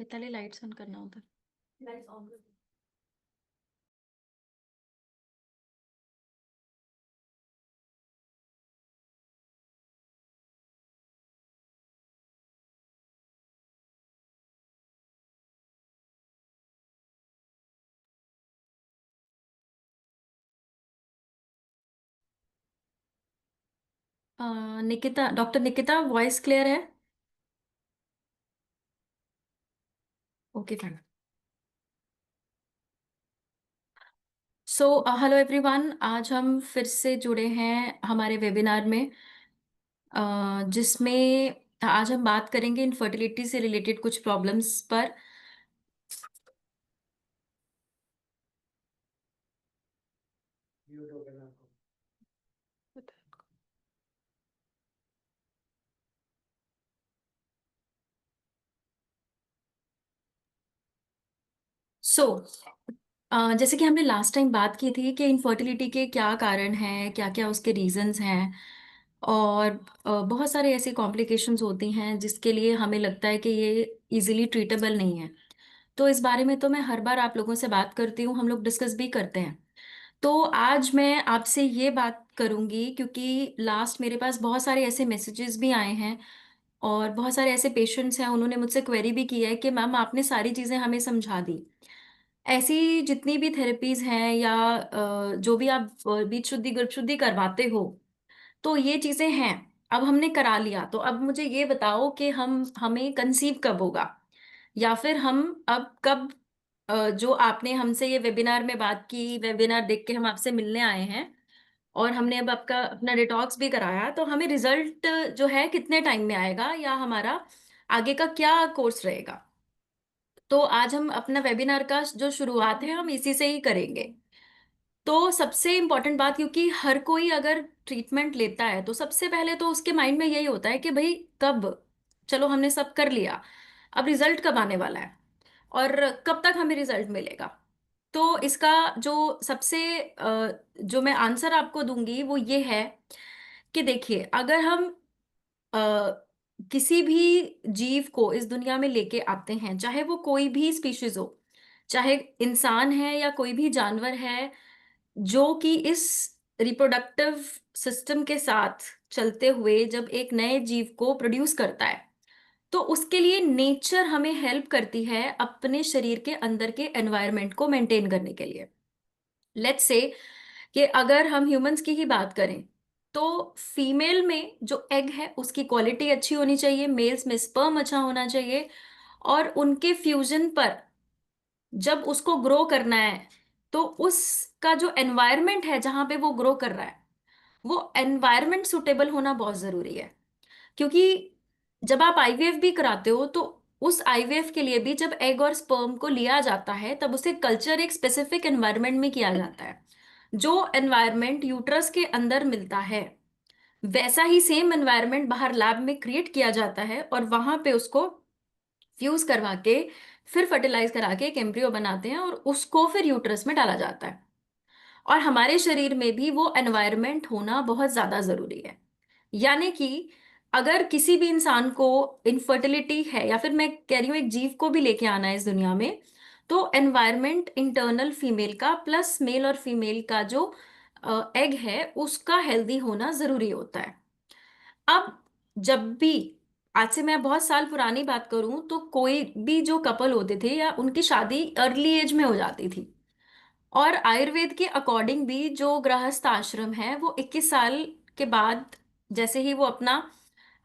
Mitali lights on करना होता है। Nikita, doctor Nikita, voice clear है? Okay fine. So hello everyone, आज हम फिर से जुड़े हैं हमारे वेबिनार में, जिसमें आज हम बात करेंगे इनफर्टिलिटी से रिलेटेड कुछ प्रॉब्लम्स पर। सो जैसे कि हमने लास्ट टाइम बात की थी कि इनफर्टिलिटी के क्या कारण हैं, क्या क्या उसके रीजंस हैं, और बहुत सारे ऐसे कॉम्प्लिकेशंस होती हैं जिसके लिए हमें लगता है कि ये इजीली ट्रीटेबल नहीं है। तो इस बारे में तो मैं हर बार आप लोगों से बात करती हूँ, हम लोग डिस्कस भी करते हैं। तो आज मैं आपसे ये बात करूंगी क्योंकि लास्ट मेरे पास बहुत सारे ऐसे मैसेजेस भी आए हैं और बहुत सारे ऐसे पेशेंट्स हैं, उन्होंने मुझसे क्वेरी भी की है कि मैम आपने सारी चीज़ें हमें समझा दी। ऐसी जितनी भी थेरेपीज हैं या जो भी आप बीज शुद्धि गर्भ शुद्धि करवाते हो, तो ये चीजें हैं, अब हमने करा लिया, तो अब मुझे ये बताओ कि हमें कंसीव कब होगा, या फिर हम अब कब जो आपने हमसे ये वेबिनार में बात की, वेबिनार देख के हम आपसे मिलने आए हैं और हमने अब आपका अपना डिटॉक्स भी कराया, तो हमें रिजल्ट जो है कितने टाइम में आएगा या हमारा आगे का क्या कोर्स रहेगा। तो आज हम अपना वेबिनार का जो शुरुआत है हम इसी से ही करेंगे। तो सबसे इम्पोर्टेंट बात, क्योंकि हर कोई अगर ट्रीटमेंट लेता है तो सबसे पहले तो उसके माइंड में यही होता है कि भाई कब, चलो हमने सब कर लिया, अब रिजल्ट कब आने वाला है और कब तक हमें रिजल्ट मिलेगा। तो इसका जो सबसे जो मैं आंसर आपको दूंगी वो ये है कि देखिए, अगर हम अ, किसी भी जीव को इस दुनिया में लेके आते हैं, चाहे वो कोई भी स्पीशीज हो, चाहे इंसान है या कोई भी जानवर है, जो कि इस रिप्रोडक्टिव सिस्टम के साथ चलते हुए जब एक नए जीव को प्रोड्यूस करता है, तो उसके लिए नेचर हमें हेल्प करती है अपने शरीर के अंदर के एनवायरनमेंट को मेंटेन करने के लिए। लेट्स से कि अगर हम ह्यूमंस की ही बात करें, तो फीमेल में जो एग है उसकी क्वालिटी अच्छी होनी चाहिए, मेल्स में स्पर्म अच्छा होना चाहिए, और उनके फ्यूजन पर जब उसको ग्रो करना है, तो उसका जो एनवायरनमेंट है जहां पे वो ग्रो कर रहा है, वो एनवायरनमेंट सुटेबल होना बहुत जरूरी है। क्योंकि जब आप आईवीएफ भी कराते हो, तो उस आईवीएफ के लिए भी जब एग और स्पर्म को लिया जाता है तब उसे कल्चर एक स्पेसिफिक एनवायरनमेंट में किया जाता है। जो एनवायरनमेंट यूट्रस के अंदर मिलता है, वैसा ही सेम एनवायरनमेंट बाहर लैब में क्रिएट किया जाता है और वहां पे उसको फ्यूज करवा के फिर फर्टिलाइज करा के एक एम्ब्रियो बनाते हैं और उसको फिर यूट्रस में डाला जाता है। और हमारे शरीर में भी वो एनवायरनमेंट होना बहुत ज्यादा जरूरी है। यानी कि अगर किसी भी इंसान को इनफर्टिलिटी है, या फिर मैं कह रही हूँ एक जीव को भी लेके आना है इस दुनिया में, तो एनवायरनमेंट इंटरनल फीमेल का प्लस मेल और फीमेल का जो एग है उसका हेल्दी होना जरूरी होता है। अब जब भी, आज से मैं बहुत साल पुरानी बात करूं, तो कोई भी जो कपल होते थे या उनकी शादी अर्ली एज में हो जाती थी, और आयुर्वेद के अकॉर्डिंग भी जो गृहस्थ आश्रम है वो 21 साल के बाद, जैसे ही वो अपना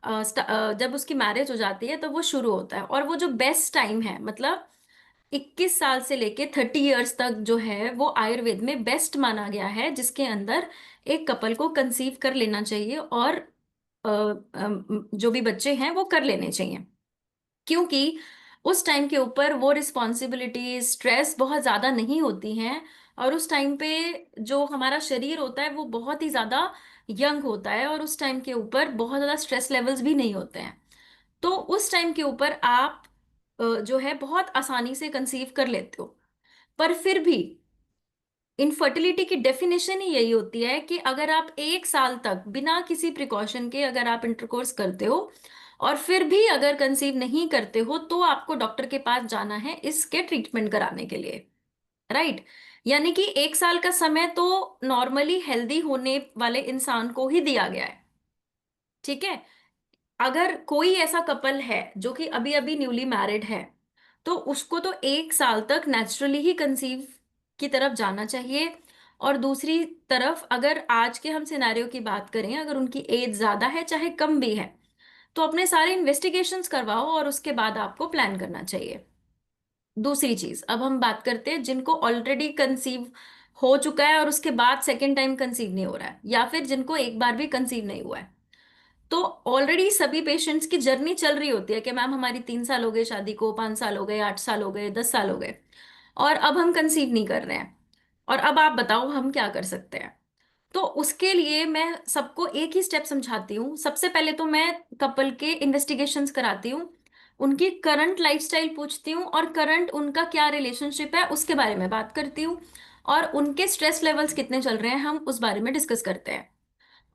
जब उसकी मैरिज हो जाती है तो वो शुरू होता है, और वो जो बेस्ट टाइम है, मतलब 21 साल से लेके 30 इयर्स तक जो है वो आयुर्वेद में बेस्ट माना गया है, जिसके अंदर एक कपल को कंसीव कर लेना चाहिए और जो भी बच्चे हैं वो कर लेने चाहिए। क्योंकि उस टाइम के ऊपर वो रिस्पॉन्सिबिलिटी स्ट्रेस बहुत ज़्यादा नहीं होती हैं, और उस टाइम पे जो हमारा शरीर होता है वो बहुत ही ज़्यादा यंग होता है, और उस टाइम के ऊपर बहुत ज़्यादा स्ट्रेस लेवल्स भी नहीं होते हैं। तो उस टाइम के ऊपर आप जो है बहुत आसानी से कंसीव कर लेते हो। पर फिर भी इनफर्टिलिटी की डेफिनेशन ही यही होती है कि अगर आप 1 साल तक बिना किसी प्रिकॉशन के अगर आप इंटरकोर्स करते हो और फिर भी अगर कंसीव नहीं करते हो तो आपको डॉक्टर के पास जाना है इसके ट्रीटमेंट कराने के लिए, राइट। यानी कि 1 साल का समय तो नॉर्मली हेल्दी होने वाले इंसान को ही दिया गया है, ठीक है। अगर कोई ऐसा कपल है जो कि अभी अभी न्यूली मैरिड है, तो उसको तो 1 साल तक नेचुरली ही कंसीव की तरफ जाना चाहिए। और दूसरी तरफ अगर आज के हम सिनेरियो की बात करें, अगर उनकी एज ज्यादा है चाहे कम भी है, तो अपने सारे इन्वेस्टिगेशंस करवाओ और उसके बाद आपको प्लान करना चाहिए। दूसरी चीज, अब हम बात करते हैं जिनको ऑलरेडी कंसीव हो चुका है और उसके बाद सेकेंड टाइम कंसीव नहीं हो रहा है, या फिर जिनको एक बार भी कंसीव नहीं हुआ है। तो ऑलरेडी सभी पेशेंट्स की जर्नी चल रही होती है कि मैम हमारी 3 साल हो गए शादी को, 5 साल हो गए, 8 साल हो गए, 10 साल हो गए, और अब हम कंसीव नहीं कर रहे हैं, और अब आप बताओ हम क्या कर सकते हैं। तो उसके लिए मैं सबको एक ही स्टेप समझाती हूँ। सबसे पहले तो मैं कपल के इन्वेस्टिगेशंस कराती हूँ, उनकी करंट लाइफस्टाइल पूछती हूँ, और करंट उनका क्या रिलेशनशिप है उसके बारे में बात करती हूँ, और उनके स्ट्रेस लेवल्स कितने चल रहे हैं हम उस बारे में डिस्कस करते हैं।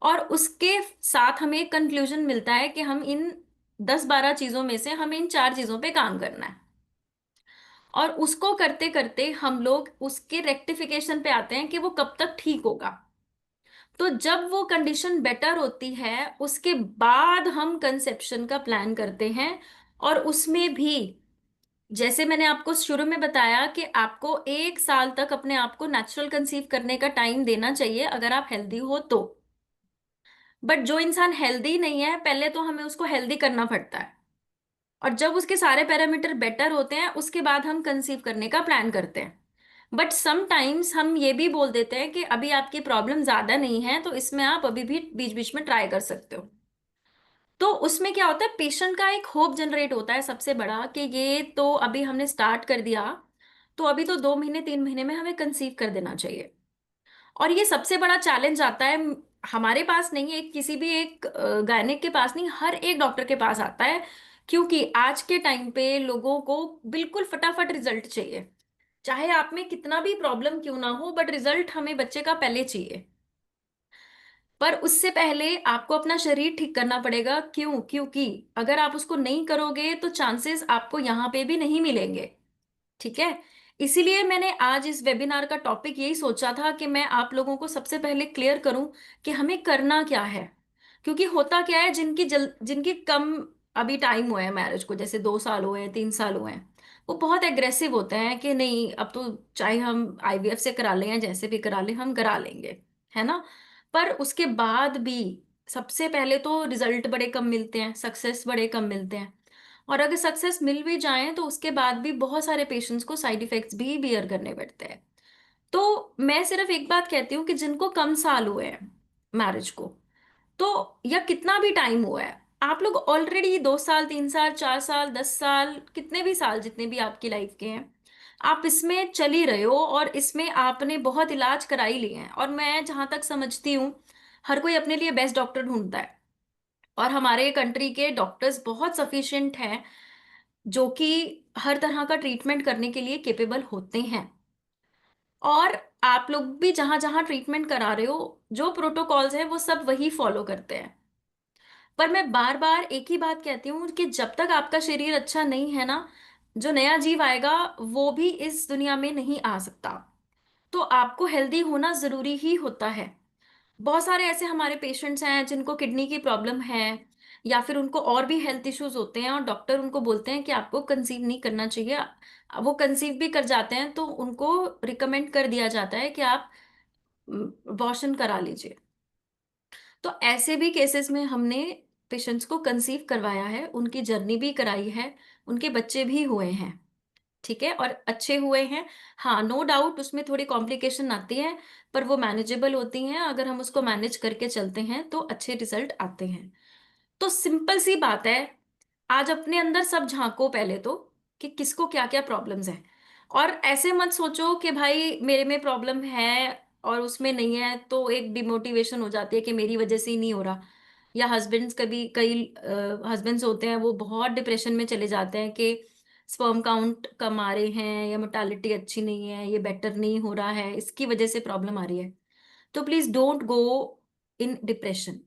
और उसके साथ हमें एक कंक्लूजन मिलता है कि हम इन 10-12 चीजों में से हमें इन 4 चीजों पे काम करना है। और उसको करते करते हम लोग उसके रेक्टिफिकेशन पे आते हैं कि वो कब तक ठीक होगा। तो जब वो कंडीशन बेटर होती है उसके बाद हम कंसेप्शन का प्लान करते हैं। और उसमें भी जैसे मैंने आपको शुरू में बताया कि आपको 1 साल तक अपने आप को नेचुरल कंसीव करने का टाइम देना चाहिए अगर आप हेल्दी हो तो। बट जो इंसान हेल्दी नहीं है पहले तो हमें उसको हेल्दी करना पड़ता है, और जब उसके सारे पैरामीटर बेटर होते हैं उसके बाद हम कंसीव करने का प्लान करते हैं। बट समटाइम्स हम ये भी बोल देते हैं कि अभी आपकी प्रॉब्लम ज्यादा नहीं है तो इसमें आप अभी भी बीच बीच में ट्राई कर सकते हो। तो उसमें क्या होता है, पेशेंट का एक होप जनरेट होता है सबसे बड़ा कि ये तो अभी हमने स्टार्ट कर दिया, तो अभी तो 2 महीने 3 महीने में हमें कंसीव कर देना चाहिए। और ये सबसे बड़ा चैलेंज आता है हमारे पास नहीं है, किसी भी एक गायनेक के पास नहीं, हर एक डॉक्टर के पास आता है। क्योंकि आज के टाइम पे लोगों को बिल्कुल फटाफट रिजल्ट चाहिए, चाहे आप में कितना भी प्रॉब्लम क्यों ना हो, बट रिजल्ट हमें बच्चे का पहले चाहिए। पर उससे पहले आपको अपना शरीर ठीक करना पड़ेगा। क्यों? क्योंकि अगर आप उसको नहीं करोगे तो चांसेस आपको यहाँ पे भी नहीं मिलेंगे, ठीक है। इसीलिए मैंने आज इस वेबिनार का टॉपिक यही सोचा था कि मैं आप लोगों को सबसे पहले क्लियर करूं कि हमें करना क्या है। क्योंकि होता क्या है, जिनकी कम अभी टाइम हुआ है मैरिज को, जैसे 2 साल हुए हैं, 3 साल हुए हैं, वो बहुत एग्रेसिव होते हैं कि नहीं अब तो चाहे हम आईवीएफ से करा लें या जैसे भी करा लें हम करा लेंगे, है ना। पर उसके बाद भी सबसे पहले तो रिजल्ट बड़े कम मिलते हैं, सक्सेस बड़े कम मिलते हैं। और अगर सक्सेस मिल भी जाए तो उसके बाद भी बहुत सारे पेशेंट्स को साइड इफेक्ट्स भी बियर करने पड़ते हैं। तो मैं सिर्फ एक बात कहती हूँ कि जिनको कम साल हुए हैं मैरिज को, तो या कितना भी टाइम हुआ है, आप लोग ऑलरेडी 2 साल 3 साल 4 साल 10 साल कितने भी साल जितने भी आपकी लाइफ के हैं, आप इसमें चल ही रहे हो और इसमें आपने बहुत इलाज करा ही लिए हैं। और मैं जहां तक समझती हूँ हर कोई अपने लिए बेस्ट डॉक्टर ढूंढता है, और हमारे कंट्री के डॉक्टर्स बहुत सफिशिएंट हैं जो कि हर तरह का ट्रीटमेंट करने के लिए केपेबल होते हैं। और आप लोग भी जहां जहां ट्रीटमेंट करा रहे हो, जो प्रोटोकॉल्स हैं वो सब वही फॉलो करते हैं। पर मैं बार बार एक ही बात कहती हूँ कि जब तक आपका शरीर अच्छा नहीं है ना, जो नया जीव आएगा वो भी इस दुनिया में नहीं आ सकता। तो आपको हेल्दी होना जरूरी ही होता है। बहुत सारे ऐसे हमारे पेशेंट्स हैं जिनको किडनी की प्रॉब्लम है, या फिर उनको और भी हेल्थ इश्यूज होते हैं, और डॉक्टर उनको बोलते हैं कि आपको कंसीव नहीं करना चाहिए। वो कंसीव भी कर जाते हैं तो उनको रिकमेंड कर दिया जाता है कि आप अबॉर्शन करा लीजिए। तो ऐसे भी केसेस में हमने पेशेंट्स को कंसीव करवाया है, उनकी जर्नी भी कराई है, उनके बच्चे भी हुए हैं, ठीक है, और अच्छे हुए हैं। हाँ, नो डाउट उसमें थोड़ी कॉम्प्लिकेशन आती है, पर वो मैनेजेबल होती हैं। अगर हम उसको मैनेज करके चलते हैं तो अच्छे रिजल्ट आते हैं। तो सिंपल सी बात है, आज अपने अंदर सब झांको पहले तो कि किसको क्या क्या प्रॉब्लम्स हैं। और ऐसे मत सोचो कि भाई मेरे में प्रॉब्लम है और उसमें नहीं है, तो एक डिमोटिवेशन हो जाती है कि मेरी वजह से ही नहीं हो रहा। या हस्बैंड्स, कभी कई हस्बैंड्स होते हैं वो बहुत डिप्रेशन में चले जाते हैं कि स्पर्म काउंट कम आ रहे हैं, या मोर्टालिटी अच्छी नहीं है, ये बेटर नहीं हो रहा है, इसकी वजह से प्रॉब्लम आ रही है। तो please don't go in depression,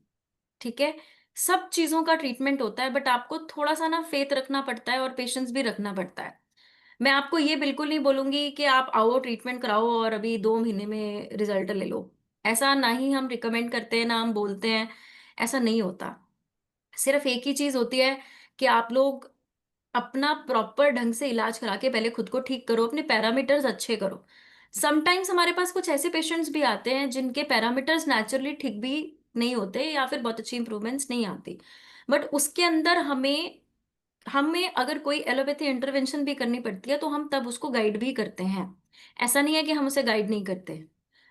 ठीक है। सब चीजों का ट्रीटमेंट होता है, बट आपको थोड़ा सा ना फेथ रखना पड़ता है और पेशेंस भी रखना पड़ता है। मैं आपको ये बिल्कुल नहीं बोलूंगी कि आप आओ ट्रीटमेंट कराओ और अभी 2 महीने में रिजल्ट ले लो। ऐसा ना ही हम रिकमेंड करते हैं ना हम बोलते हैं। ऐसा नहीं होता। सिर्फ एक ही चीज होती है कि आप लोग अपना प्रॉपर ढंग से इलाज करा के पहले खुद को ठीक करो, अपने पैरामीटर्स अच्छे करो। समटाइम्स हमारे पास कुछ ऐसे पेशेंट्स भी आते हैं जिनके पैरामीटर्स नेचुरली ठीक भी नहीं होते या फिर बहुत अच्छी इंप्रूवमेंट्स नहीं आती, बट उसके अंदर हमें हमें अगर कोई एलोपैथी इंटरवेंशन भी करनी पड़ती है तो हम तब उसको गाइड भी करते हैं। ऐसा नहीं है कि हम उसे गाइड नहीं करते।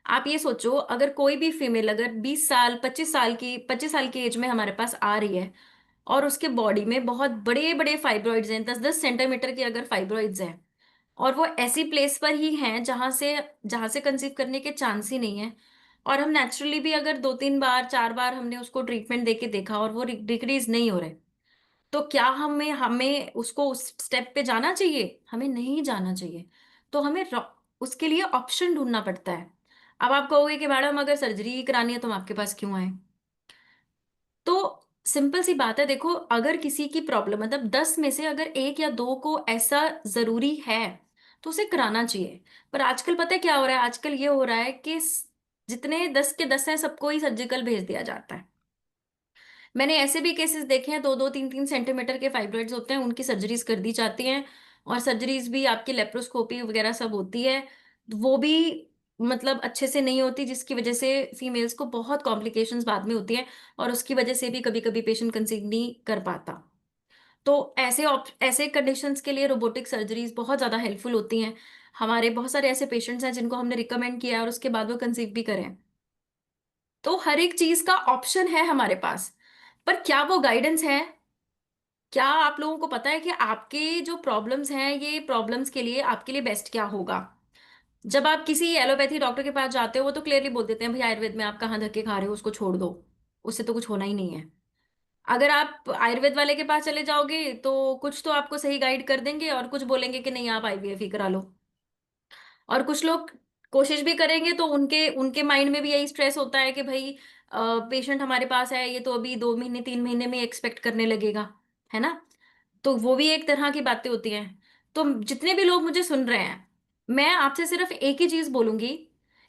आप ये सोचो, अगर कोई भी फीमेल अगर 20 साल 25 साल की एज में हमारे पास आ रही है और उसके बॉडी में बहुत बड़े बड़े फाइब्रॉइड्स हैं, 10-10 सेंटीमीटर के अगर फाइब्रॉइड्स हैं, और वो ऐसी प्लेस पर ही हैं जहां से कंसीव करने के चांस ही नहीं है, और हम नेचुरली भी अगर 2-3 बार 4 बार हमने उसको ट्रीटमेंट देके देखा और वो डिक्रीज नहीं हो रहे, तो क्या हमें हमें उसको उस स्टेप पे जाना चाहिए? हमें नहीं जाना चाहिए। तो हमें उसके लिए ऑप्शन ढूंढना पड़ता है। अब आप कहोगे कि मैडम अगर सर्जरी ही करानी है तो हम आपके पास क्यों आए? तो सिंपल सी बात है, देखो, अगर किसी की प्रॉब्लम मतलब 10 में से अगर एक या दो को ऐसा जरूरी है तो उसे कराना चाहिए। पर आजकल पता है क्या हो रहा है? आजकल ये हो रहा है कि जितने 10 के 10 हैं सबको ही सर्जिकल भेज दिया जाता है। मैंने ऐसे भी केसेस देखे हैं, 2-2 3-3 सेंटीमीटर के फाइब्रॉइड्स होते हैं, उनकी सर्जरीज कर दी जाती हैं। और सर्जरीज भी आपकी लेप्रोस्कोपी वगैरह सब होती है, वो भी मतलब अच्छे से नहीं होती, जिसकी वजह से फीमेल्स को बहुत कॉम्प्लिकेशंस बाद में होती हैं। और उसकी वजह से भी कभी कभी पेशेंट कंसीव नहीं कर पाता। तो ऐसे कंडीशंस के लिए रोबोटिक सर्जरीज बहुत ज़्यादा हेल्पफुल होती हैं। हमारे बहुत सारे ऐसे पेशेंट्स हैं जिनको हमने रिकमेंड किया है और उसके बाद वो कंसीव भी करें। तो हर एक चीज का ऑप्शन है हमारे पास, पर क्या वो गाइडेंस है? क्या आप लोगों को पता है कि आपके जो प्रॉब्लम्स हैं ये प्रॉब्लम्स के लिए आपके लिए बेस्ट क्या होगा? जब आप किसी एलोपैथी डॉक्टर के पास जाते हो वो तो क्लियरली बोल देते हैं, भाई आयुर्वेद में आप कहाँ धक्के खा रहे हो, उसको छोड़ दो, उससे तो कुछ होना ही नहीं है। अगर आप आयुर्वेद वाले के पास चले जाओगे तो कुछ तो आपको सही गाइड कर देंगे और कुछ बोलेंगे कि नहीं आप आईवीएफ ही करा लो। और कुछ लोग कोशिश भी करेंगे तो उनके उनके माइंड में भी यही स्ट्रेस होता है कि भाई पेशेंट हमारे पास है, ये तो अभी 2 महीने 3 महीने में एक्सपेक्ट करने लगेगा, है ना? तो वो भी एक तरह की बातें होती हैं। तो जितने भी लोग मुझे सुन रहे हैं, मैं आपसे सिर्फ एक ही चीज बोलूंगी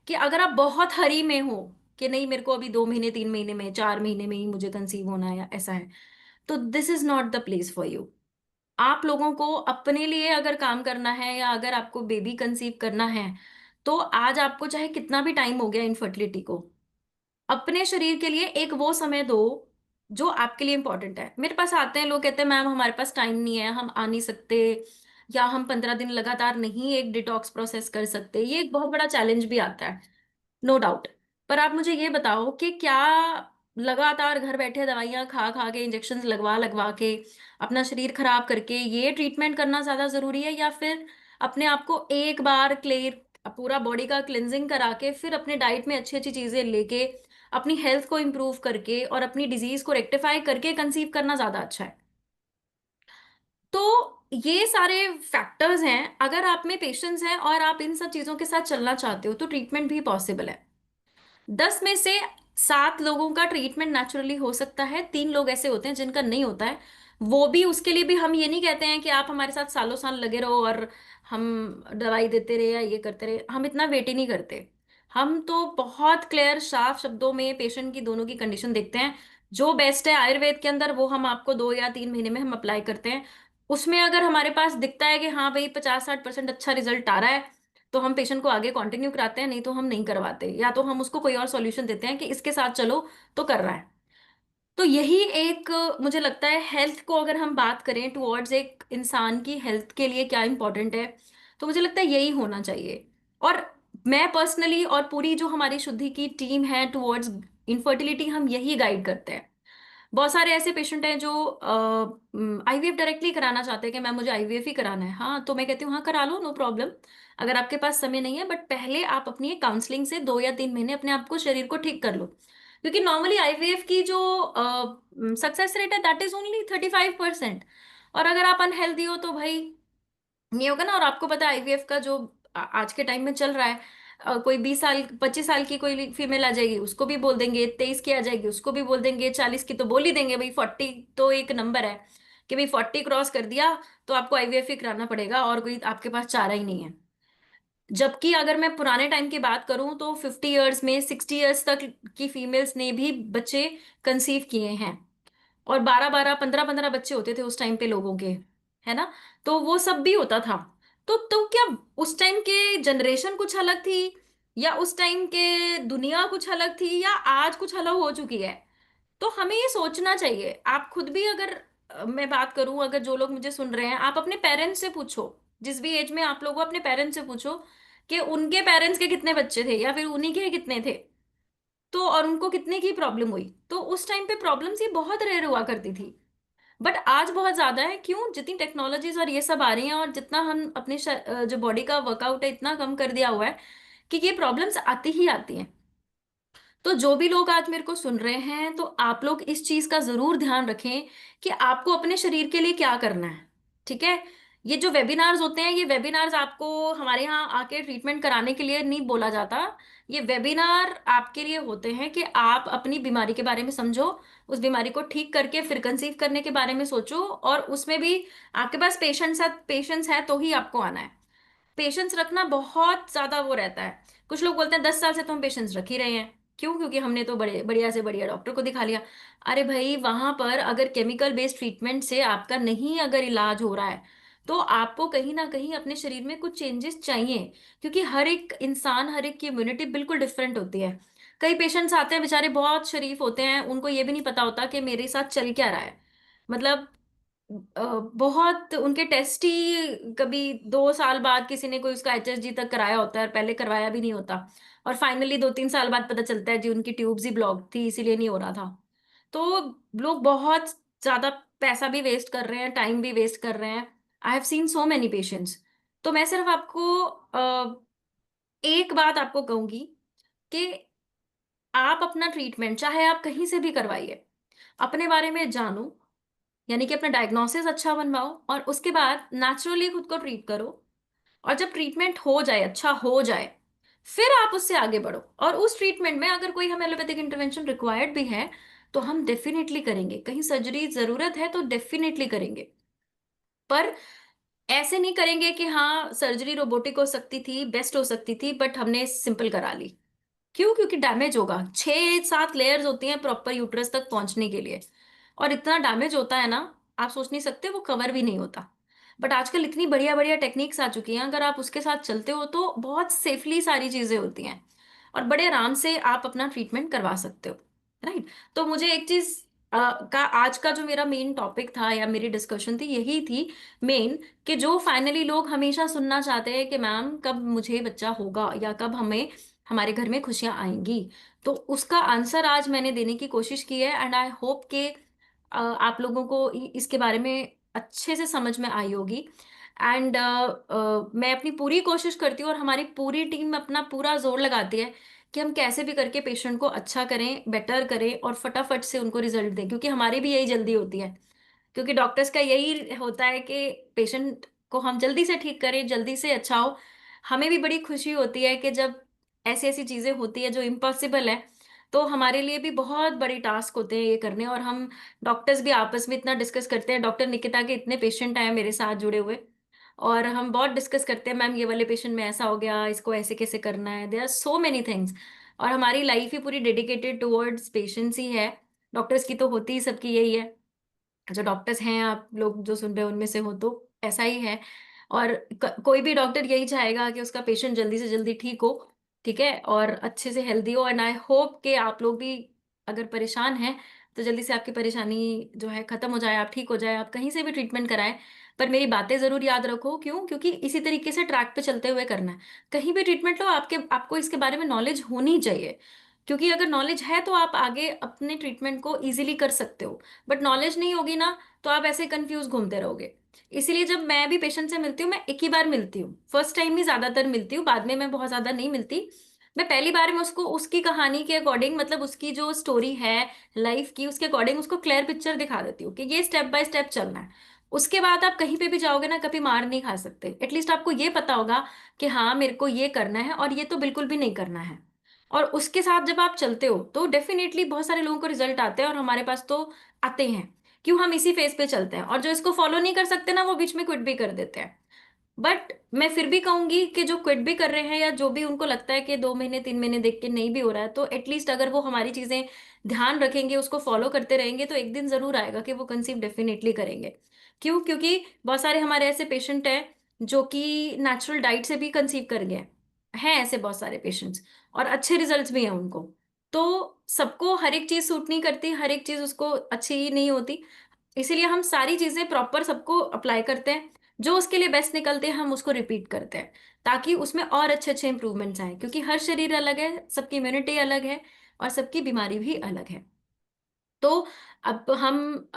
कि अगर आप बहुत हरी में हो कि नहीं मेरे को अभी 2 महीने 3 महीने में 4 महीने में ही मुझे कंसीव होना है या ऐसा है, तो this is not the place for you. आप लोगों को अपने लिए अगर काम करना है या अगर आपको बेबी कंसीव करना है, तो आज आपको चाहे कितना भी टाइम हो गया इनफर्टिलिटी को, अपने शरीर के लिए एक वो समय दो जो आपके लिए इंपॉर्टेंट है। मेरे पास आते हैं लोग कहते हैं मैम हमारे पास टाइम नहीं है, हम आ नहीं सकते, या हम 15 दिन लगातार नहीं एक डिटॉक्स प्रोसेस कर सकते। ये एक बहुत बड़ा चैलेंज भी आता है, नो डाउट। पर आप मुझे ये बताओ कि क्या लगातार घर बैठे दवाइयां खा खा के इंजेक्शन लगवा लगवा के अपना शरीर खराब करके ये ट्रीटमेंट करना ज्यादा जरूरी है, या फिर अपने आप को एक बार क्लियर पूरा बॉडी का क्लिनजिंग करा के फिर अपने डाइट में अच्छी अच्छी चीजें लेके अपनी हेल्थ को इम्प्रूव करके और अपनी डिजीज को रेक्टिफाई करके कंसीव करना ज्यादा अच्छा है? तो ये सारे फैक्टर्स हैं, अगर आप में पेशेंस है और आप इन सब चीजों के साथ चलना चाहते हो तो ट्रीटमेंट भी पॉसिबल है। 10 में से 7 लोगों का ट्रीटमेंट नेचुरली हो सकता है, 3 लोग ऐसे होते हैं जिनका नहीं होता है। वो भी उसके लिए भी हम ये नहीं कहते हैं कि आप हमारे साथ सालों साल लगे रहो और हम दवाई देते रहे या ये करते रहे, हम इतना वेट ही नहीं करते। हम तो बहुत क्लियर साफ शब्दों में पेशेंट की दोनों की कंडीशन देखते हैं। जो बेस्ट है आयुर्वेद के अंदर वो हम आपको 2 या 3 महीने में हम अप्लाई करते हैं। उसमें अगर हमारे पास दिखता है कि हाँ भाई 50-60% अच्छा रिजल्ट आ रहा है, तो हम पेशेंट को आगे कंटिन्यू कराते हैं, नहीं तो हम नहीं करवाते, या तो हम उसको कोई और सॉल्यूशन देते हैं कि इसके साथ चलो तो कर रहा है। तो यही एक मुझे लगता है हेल्थ को अगर हम बात करें टुवर्ड्स एक इंसान की हेल्थ के लिए क्या इंपॉर्टेंट है, तो मुझे लगता है यही होना चाहिए। और मैं पर्सनली और पूरी जो हमारी शुद्धि की टीम है टुवर्ड्स इनफर्टिलिटी, हम यही गाइड करते हैं। बहुत सारे ऐसे पेशेंट हैं जो आईवीएफ डायरेक्टली कराना चाहते हैं कि मैम मुझे आईवीएफ ही कराना है, हाँ तो मैं कहती हूँ हाँ करा लो, नो प्रॉब्लम। अगर आपके पास समय नहीं है, बट पहले आप अपनी काउंसलिंग से 2 या 3 महीने अपने आप को शरीर को ठीक कर लो। क्योंकि नॉर्मली आईवीएफ की जो सक्सेस रेट है दैट इज ओनली 35%। और अगर आप अनहेल्दी हो तो भाई ये होगा ना। और आपको पता है आईवीएफ का जो आज के टाइम में चल रहा है, कोई 20 साल 25 साल की कोई फीमेल आ जाएगी, उसको भी बोल देंगे, 23 की आ जाएगी उसको भी बोल देंगे, 40 की तो बोल ही देंगे भाई, 40 तो एक नंबर है कि भाई 40 क्रॉस कर दिया तो आपको आईवीएफ ही कराना पड़ेगा और कोई आपके पास चारा ही नहीं है। जबकि अगर मैं पुराने टाइम की बात करूं तो 50 ईयर्स में, 60 ईयर्स तक की फीमेल्स ने भी बच्चे कंसीव किए हैं, और 12 12 15 15 बच्चे होते थे उस टाइम पे लोगों के, है ना। तो वो सब भी होता था। तो क्या उस टाइम के जनरेशन कुछ अलग थी, या उस टाइम के दुनिया कुछ अलग थी, या आज कुछ अलग हो चुकी है? तो हमें ये सोचना चाहिए। आप खुद भी अगर मैं बात करूं, अगर जो लोग मुझे सुन रहे हैं, आप अपने पेरेंट्स से पूछो, जिस भी एज में आप लोग हो अपने पेरेंट्स से पूछो कि उनके पेरेंट्स के कितने बच्चे थे या फिर उन्हीं के कितने थे, तो और उनको कितने की प्रॉब्लम हुई। तो उस टाइम पे प्रॉब्लम्स ये बहुत रेयर हुआ करती थी, बट आज बहुत ज्यादा है। क्यों? जितनी टेक्नोलॉजीज और ये सब आ रही हैं, और जितना हम अपने जो बॉडी का वर्कआउट है इतना कम कर दिया हुआ है कि ये प्रॉब्लम्स आती ही आती हैं। तो जो भी लोग आज मेरे को सुन रहे हैं, तो आप लोग इस चीज का जरूर ध्यान रखें कि आपको अपने शरीर के लिए क्या करना है। ठीक है? ये जो वेबिनार्स होते हैं, ये वेबिनार्स आपको हमारे यहाँ आके ट्रीटमेंट कराने के लिए नहीं बोला जाता। ये वेबिनार आपके लिए होते हैं कि आप अपनी बीमारी के बारे में समझो, उस बीमारी को ठीक करके फिर कंसीव करने के बारे में सोचो, और उसमें भी आपके पास पेशेंस है तो ही आपको आना है। पेशेंस रखना बहुत ज्यादा वो रहता है। कुछ लोग बोलते हैं 10 साल से तो हम पेशेंस रख ही रहे हैं, क्यों? क्योंकि हमने तो बड़े बढ़िया से बढ़िया डॉक्टर को दिखा लिया। अरे भाई, वहां पर अगर केमिकल बेस्ड ट्रीटमेंट से आपका नहीं अगर इलाज हो रहा है, तो आपको कहीं ना कहीं अपने शरीर में कुछ चेंजेस चाहिए, क्योंकि हर एक इंसान, हर एक की इम्यूनिटी बिल्कुल डिफरेंट होती है। कई पेशेंट्स आते हैं बेचारे बहुत शरीफ होते हैं, उनको ये भी नहीं पता होता कि मेरे साथ चल क्या रहा है। मतलब बहुत उनके टेस्ट ही कभी 2 साल बाद किसी ने कोई उसका एचएसजी तक कराया होता है, और पहले करवाया भी नहीं होता, और फाइनली 2 3 साल बाद पता चलता है जी उनकी ट्यूब्स ही ब्लॉक थी इसीलिए नहीं हो रहा था। तो लोग बहुत ज्यादा पैसा भी वेस्ट कर रहे हैं, टाइम भी वेस्ट कर रहे हैं। I have seen so many patients. तो मैं सिर्फ आपको एक बात आपको कहूंगी कि आप अपना ट्रीटमेंट चाहे आप कहीं से भी करवाइए, अपने बारे में जानो, यानी कि अपना डायग्नोसिस अच्छा बनवाओ, और उसके बाद नेचुरली खुद को ट्रीट करो। और जब ट्रीटमेंट हो जाए, अच्छा हो जाए, फिर आप उससे आगे बढ़ो। और उस ट्रीटमेंट में अगर कोई हमें एलोपैथिक इंटरवेंशन रिक्वायर्ड भी है, तो हम डेफिनेटली करेंगे। कहीं सर्जरी जरूरत है तो डेफिनेटली करेंगे। पर ऐसे नहीं करेंगे कि हाँ सर्जरी रोबोटिक हो सकती थी, बेस्ट हो सकती थी, बट हमने सिंपल करा ली। क्यों? क्योंकि डैमेज होगा। 6 7 लेयर्स होती हैं प्रॉपर यूट्रस तक पहुंचने के लिए, और इतना डैमेज होता है ना, आप सोच नहीं सकते, वो कवर भी नहीं होता। बट आजकल इतनी बढ़िया बढ़िया टेक्निक्स आ चुकी हैं, अगर आप उसके साथ चलते हो तो बहुत सेफली सारी चीजें होती हैं, और बड़े आराम से आप अपना ट्रीटमेंट करवा सकते हो। राइट? तो मुझे एक चीज का आज का जो मेरा मेन टॉपिक था या मेरी डिस्कशन थी यही थी मेन, कि जो फाइनली लोग हमेशा सुनना चाहते हैं कि मैम कब मुझे बच्चा होगा, या कब हमें हमारे घर में खुशियां आएंगी। तो उसका आंसर आज मैंने देने की कोशिश की है, एंड आई होप कि आप लोगों को इसके बारे में अच्छे से समझ में आई होगी। एंड मैं अपनी पूरी कोशिश करती हूँ, और हमारी पूरी टीम अपना पूरा जोर लगाती है कि हम कैसे भी करके पेशेंट को अच्छा करें, बेटर करें, और फटाफट से उनको रिजल्ट दें, क्योंकि हमारी भी यही जल्दी होती है। क्योंकि डॉक्टर्स का यही होता है कि पेशेंट को हम जल्दी से ठीक करें, जल्दी से अच्छा हो। हमें भी बड़ी खुशी होती है कि जब ऐसी ऐसी चीजें होती है जो इम्पॉसिबल है, तो हमारे लिए भी बहुत बड़ी टास्क होते हैं ये करने। और हम डॉक्टर्स भी आपस में इतना डिस्कस करते हैं, डॉक्टर निकिता के इतने पेशेंट आए मेरे साथ जुड़े हुए, और हम बहुत डिस्कस करते हैं, मैम ये वाले पेशेंट में ऐसा हो गया, इसको ऐसे कैसे करना है, there are so many things. और हमारी लाइफ ही पूरी डेडिकेटेड टुवर्ड्स पेशेंट्स ही है। डॉक्टर्स की तो होती ही सबकी यही है, जो डॉक्टर्स हैं आप लोग जो सुन रहे हो उनमें से हो तो ऐसा ही है। और कोई भी डॉक्टर यही चाहेगा कि उसका पेशेंट जल्दी से जल्दी ठीक हो, ठीक है, और अच्छे से हेल्दी हो। एंड आई होप कि आप लोग भी अगर परेशान हैं तो जल्दी से आपकी परेशानी जो है खत्म हो जाए, आप ठीक हो जाए, आप कहीं से भी ट्रीटमेंट कराएं। पर मेरी बातें जरूर याद रखो। क्यों? क्योंकि इसी तरीके से ट्रैक पे चलते हुए करना है। कहीं भी ट्रीटमेंट लो, आपको इसके बारे में नॉलेज होनी चाहिए, क्योंकि अगर नॉलेज है तो आप आगे अपने ट्रीटमेंट को इजीली कर सकते हो। बट नॉलेज नहीं होगी ना, तो आप ऐसे कंफ्यूज घूमते रहोगे। इसीलिए जब मैं भी पेशेंट से मिलती हूँ, मैं एक ही बार मिलती हूँ, फर्स्ट टाइम ही ज्यादातर मिलती हूँ, बाद में मैं बहुत ज्यादा नहीं मिलती। मैं पहली बार में उसको उसकी कहानी के अकॉर्डिंग, मतलब उसकी जो स्टोरी है लाइफ की, उसके अकॉर्डिंग उसको क्लियर पिक्चर दिखा देती हूँ कि ये स्टेप बाय स्टेप चलना है। उसके बाद आप कहीं पे भी जाओगे ना, कभी मार नहीं खा सकते। एटलीस्ट आपको ये पता होगा कि हाँ मेरे को ये करना है और ये तो बिल्कुल भी नहीं करना है। और उसके साथ जब आप चलते हो तो डेफिनेटली बहुत सारे लोगों को रिजल्ट आते हैं, और हमारे पास तो आते हैं। क्यों? हम इसी फेज पे चलते हैं, और जो इसको फॉलो नहीं कर सकते ना, वो बीच में क्विट भी कर देते हैं। बट मैं फिर भी कहूंगी कि जो क्विट भी कर रहे हैं, या जो भी उनको लगता है कि 2 महीने 3 महीने देख के नहीं भी हो रहा है, तो एटलीस्ट अगर वो हमारी चीजें ध्यान रखेंगे, उसको फॉलो करते रहेंगे, तो एक दिन जरूर आएगा कि वो कंसीव डेफिनेटली करेंगे। क्यों? क्योंकि बहुत सारे हमारे ऐसे पेशेंट हैं जो कि नेचुरल डाइट से भी कंसीव कर गए हैं, ऐसे बहुत सारे पेशेंट्स, और अच्छे रिजल्ट्स भी हैं उनको। तो सबको हर एक चीज सूट नहीं करती, हर एक चीज उसको अच्छी ही नहीं होती। इसीलिए हम सारी चीजें प्रॉपर सबको अप्लाई करते हैं। जो उसके लिए बेस्ट निकलते हैं हम उसको रिपीट करते हैं, ताकि उसमें और अच्छे अच्छे इंप्रूवमेंट्स आए, क्योंकि हर शरीर अलग है, सबकी इम्यूनिटी अलग है, और सबकी बीमारी भी अलग है। तो अब हम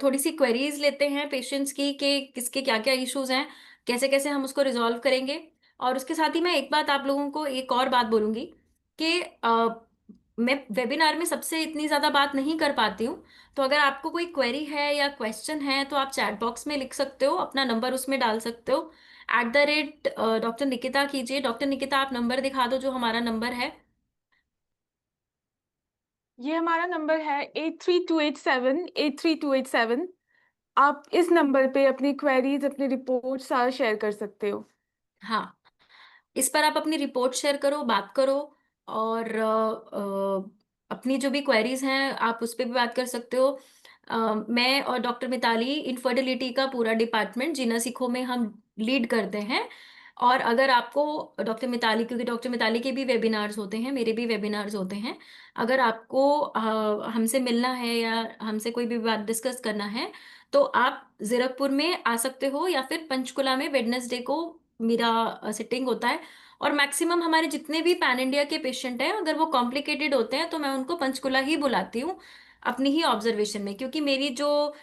थोड़ी सी क्वेरीज लेते हैं पेशेंट्स की कि किसके क्या क्या इश्यूज हैं, कैसे कैसे हम उसको रिजॉल्व करेंगे। और उसके साथ ही मैं एक बात आप लोगों को एक और बात बोलूंगी कि मैं वेबिनार में सबसे इतनी ज़्यादा बात नहीं कर पाती हूँ। तो अगर आपको कोई क्वेरी है या क्वेश्चन है तो आप चैट बॉक्स में लिख सकते हो, अपना नंबर उसमें डाल सकते हो। डॉक्टर निकिता कीजिए। डॉक्टर निकिता, आप नंबर दिखा दो जो हमारा नंबर है। ये हमारा नंबर है 8328783287। आप इस नंबर पे अपनी क्वेरीज, अपनी रिपोर्ट सारा शेयर कर सकते हो। हाँ, इस पर आप अपनी रिपोर्ट शेयर करो, बात करो। और अपनी जो भी क्वेरीज हैं आप उस पर भी बात कर सकते हो। मैं और डॉक्टर मिताली इनफर्टिलिटी का पूरा डिपार्टमेंट जीना सीखो में हम लीड करते हैं। और अगर आपको डॉक्टर मिताली, क्योंकि डॉक्टर मिताली के भी वेबिनार्स होते हैं, मेरे भी वेबिनार्स होते हैं, अगर आपको हमसे मिलना है या हमसे कोई भी बात डिस्कस करना है, तो आप जीरकपुर में आ सकते हो, या फिर पंचकुला में वेडनेसडे को मेरा सिटिंग होता है। और मैक्सिमम हमारे जितने भी पैन इंडिया के पेशेंट हैं, अगर वो कॉम्प्लिकेटेड होते हैं तो मैं उनको पंचकुला ही बुलाती हूँ अपनी ही ऑब्जर्वेशन में, क्योंकि मेरी जो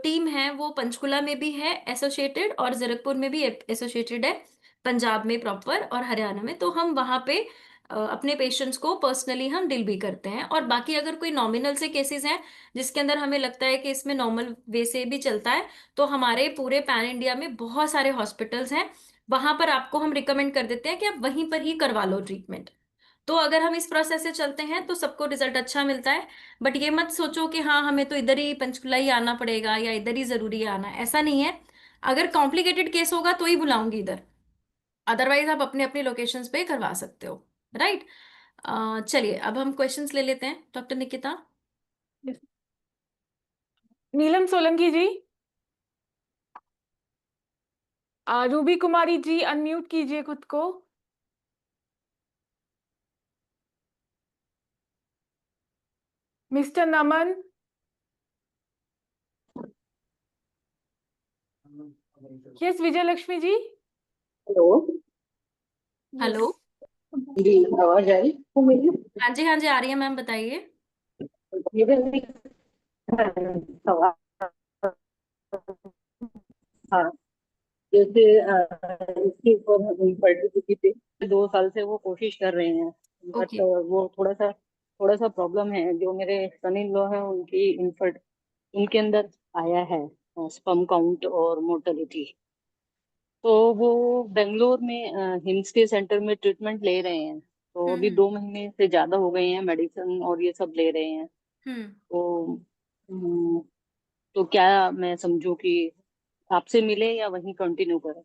टीम है वो पंचकुला में भी है एसोसिएटेड, और जीरकपुर में भी एसोसिएटेड है, पंजाब में प्रॉपर और हरियाणा में। तो हम वहाँ पे अपने पेशेंट्स को पर्सनली हम डील भी करते हैं। और बाकी अगर कोई नॉमिनल से केसेस हैं जिसके अंदर हमें लगता है कि इसमें नॉर्मल वे से भी चलता है, तो हमारे पूरे पैन इंडिया में बहुत सारे हॉस्पिटल्स हैं, वहां पर आपको हम रिकमेंड कर देते हैं कि आप वहीं पर ही करवा लो ट्रीटमेंट। तो अगर हम इस प्रोसेस से चलते हैं तो सबको रिजल्ट अच्छा मिलता है। बट ये मत सोचो कि हाँ हमें तो इधर ही पंचकुला ही आना पड़ेगा या इधर ही जरूरी है आना, ऐसा नहीं है। अगर कॉम्प्लिकेटेड केस होगा तो ही बुलाऊंगी इधर, अदरवाइज आप अपने अपने लोकेशंस पे करवा सकते हो। राइट। चलिए अब हम क्वेश्चंस ले लेते हैं, डॉक्टर निकिता। नीलम सोलंकी जी। रूबी कुमारी जी, अनम्यूट कीजिए खुद को। मिस्टर नमन। यस, विजय Lakshmi ji. Hello. Yes. Hello. जी, आवाज आ रही है मेरी? हाँ जी, हाँ जी, आ रही है मैम, बताइए। ये भी सवाल। हाँ, जैसे इसके ऊपर फर्टिलिटी पे 2 साल से वो कोशिश कर रहे हैं, बट ओके। वो थोड़ा सा प्रॉब्लम है। जो मेरे सन इन लॉ है उनकी इनफर्ट उनके अंदर आया है स्पर्म काउंट और मोर्टेलिटी। तो वो बेंगलोर में हिम्स के सेंटर में ट्रीटमेंट ले रहे हैं। तो अभी हम्म। 2 महीने से ज्यादा हो गए हैं, मेडिसिन और ये सब ले रहे हैं। हम्म। तो हम्म, तो क्या मैं समझूं कि आपसे मिले या वहीं कंटिन्यू करें?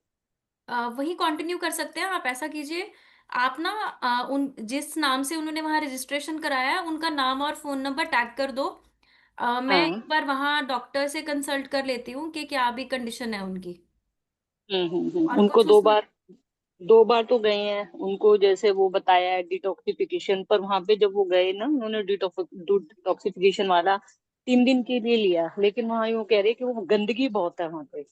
वही कंटिन्यू कर सकते हैं। आप ऐसा कीजिए, आप ना उन जिस नाम से उन्होंने वहाँ रजिस्ट्रेशन कराया है उनका नाम और फोन नंबर टैग कर दो। मैं हाँ। एक बार वहाँ डॉक्टर से कंसल्ट कर लेती हूँ कि क्या अभी कंडीशन है उनकी। और उनको कुछ दो उसमें। बार 2 बार तो गए हैं। उनको जैसे वो बताया है डिटॉक्सिफिकेशन, पर वहां पे जब वो गए ना, उन्होंने डिटॉक्सिफिकेशन वाला 3 दिन के लिए लिया, लेकिन वहां यूँ कह रहे कि वो गंदगी बहुत है वहां पे।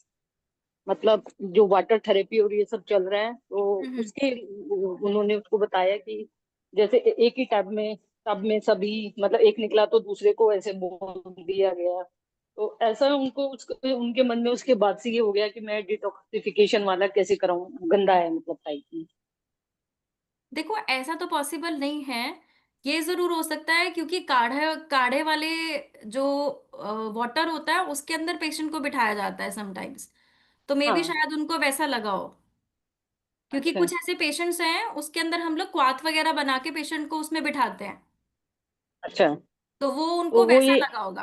मतलब जो वाटर थेरेपी और ये सब चल रहा है, तो हम्म। उसके उन्होंने उसको बताया कि जैसे एक ही टब में सभी, मतलब एक निकला तो दूसरे को ऐसे बोल दिया गया। तो ऐसा उनको उनके मन में उसके बाद से ये हो गया कि मैं डिटॉक्सिफिकेशन वाला कैसे कराऊं, गंदा है मतलब टाइप में। देखो, ऐसा तो पॉसिबल नहीं है ये जरूर हो सकता है, क्योंकि काढ़े काढ़े वाले जो वाटर होता है उसके अंदर पेशेंट को बिठाया जाता है समटाइम्स, तो मे भी हाँ। शायद उनको वैसा लगा हो। क्योंकि अच्छा। कुछ ऐसे पेशेंट्स हैं उसके अंदर हम लोग क्वाथ वगैरह बना के पेशेंट को उसमें बिठाते हैं, अच्छा। तो वो तो उनको वो वैसा ये, लगा होगा।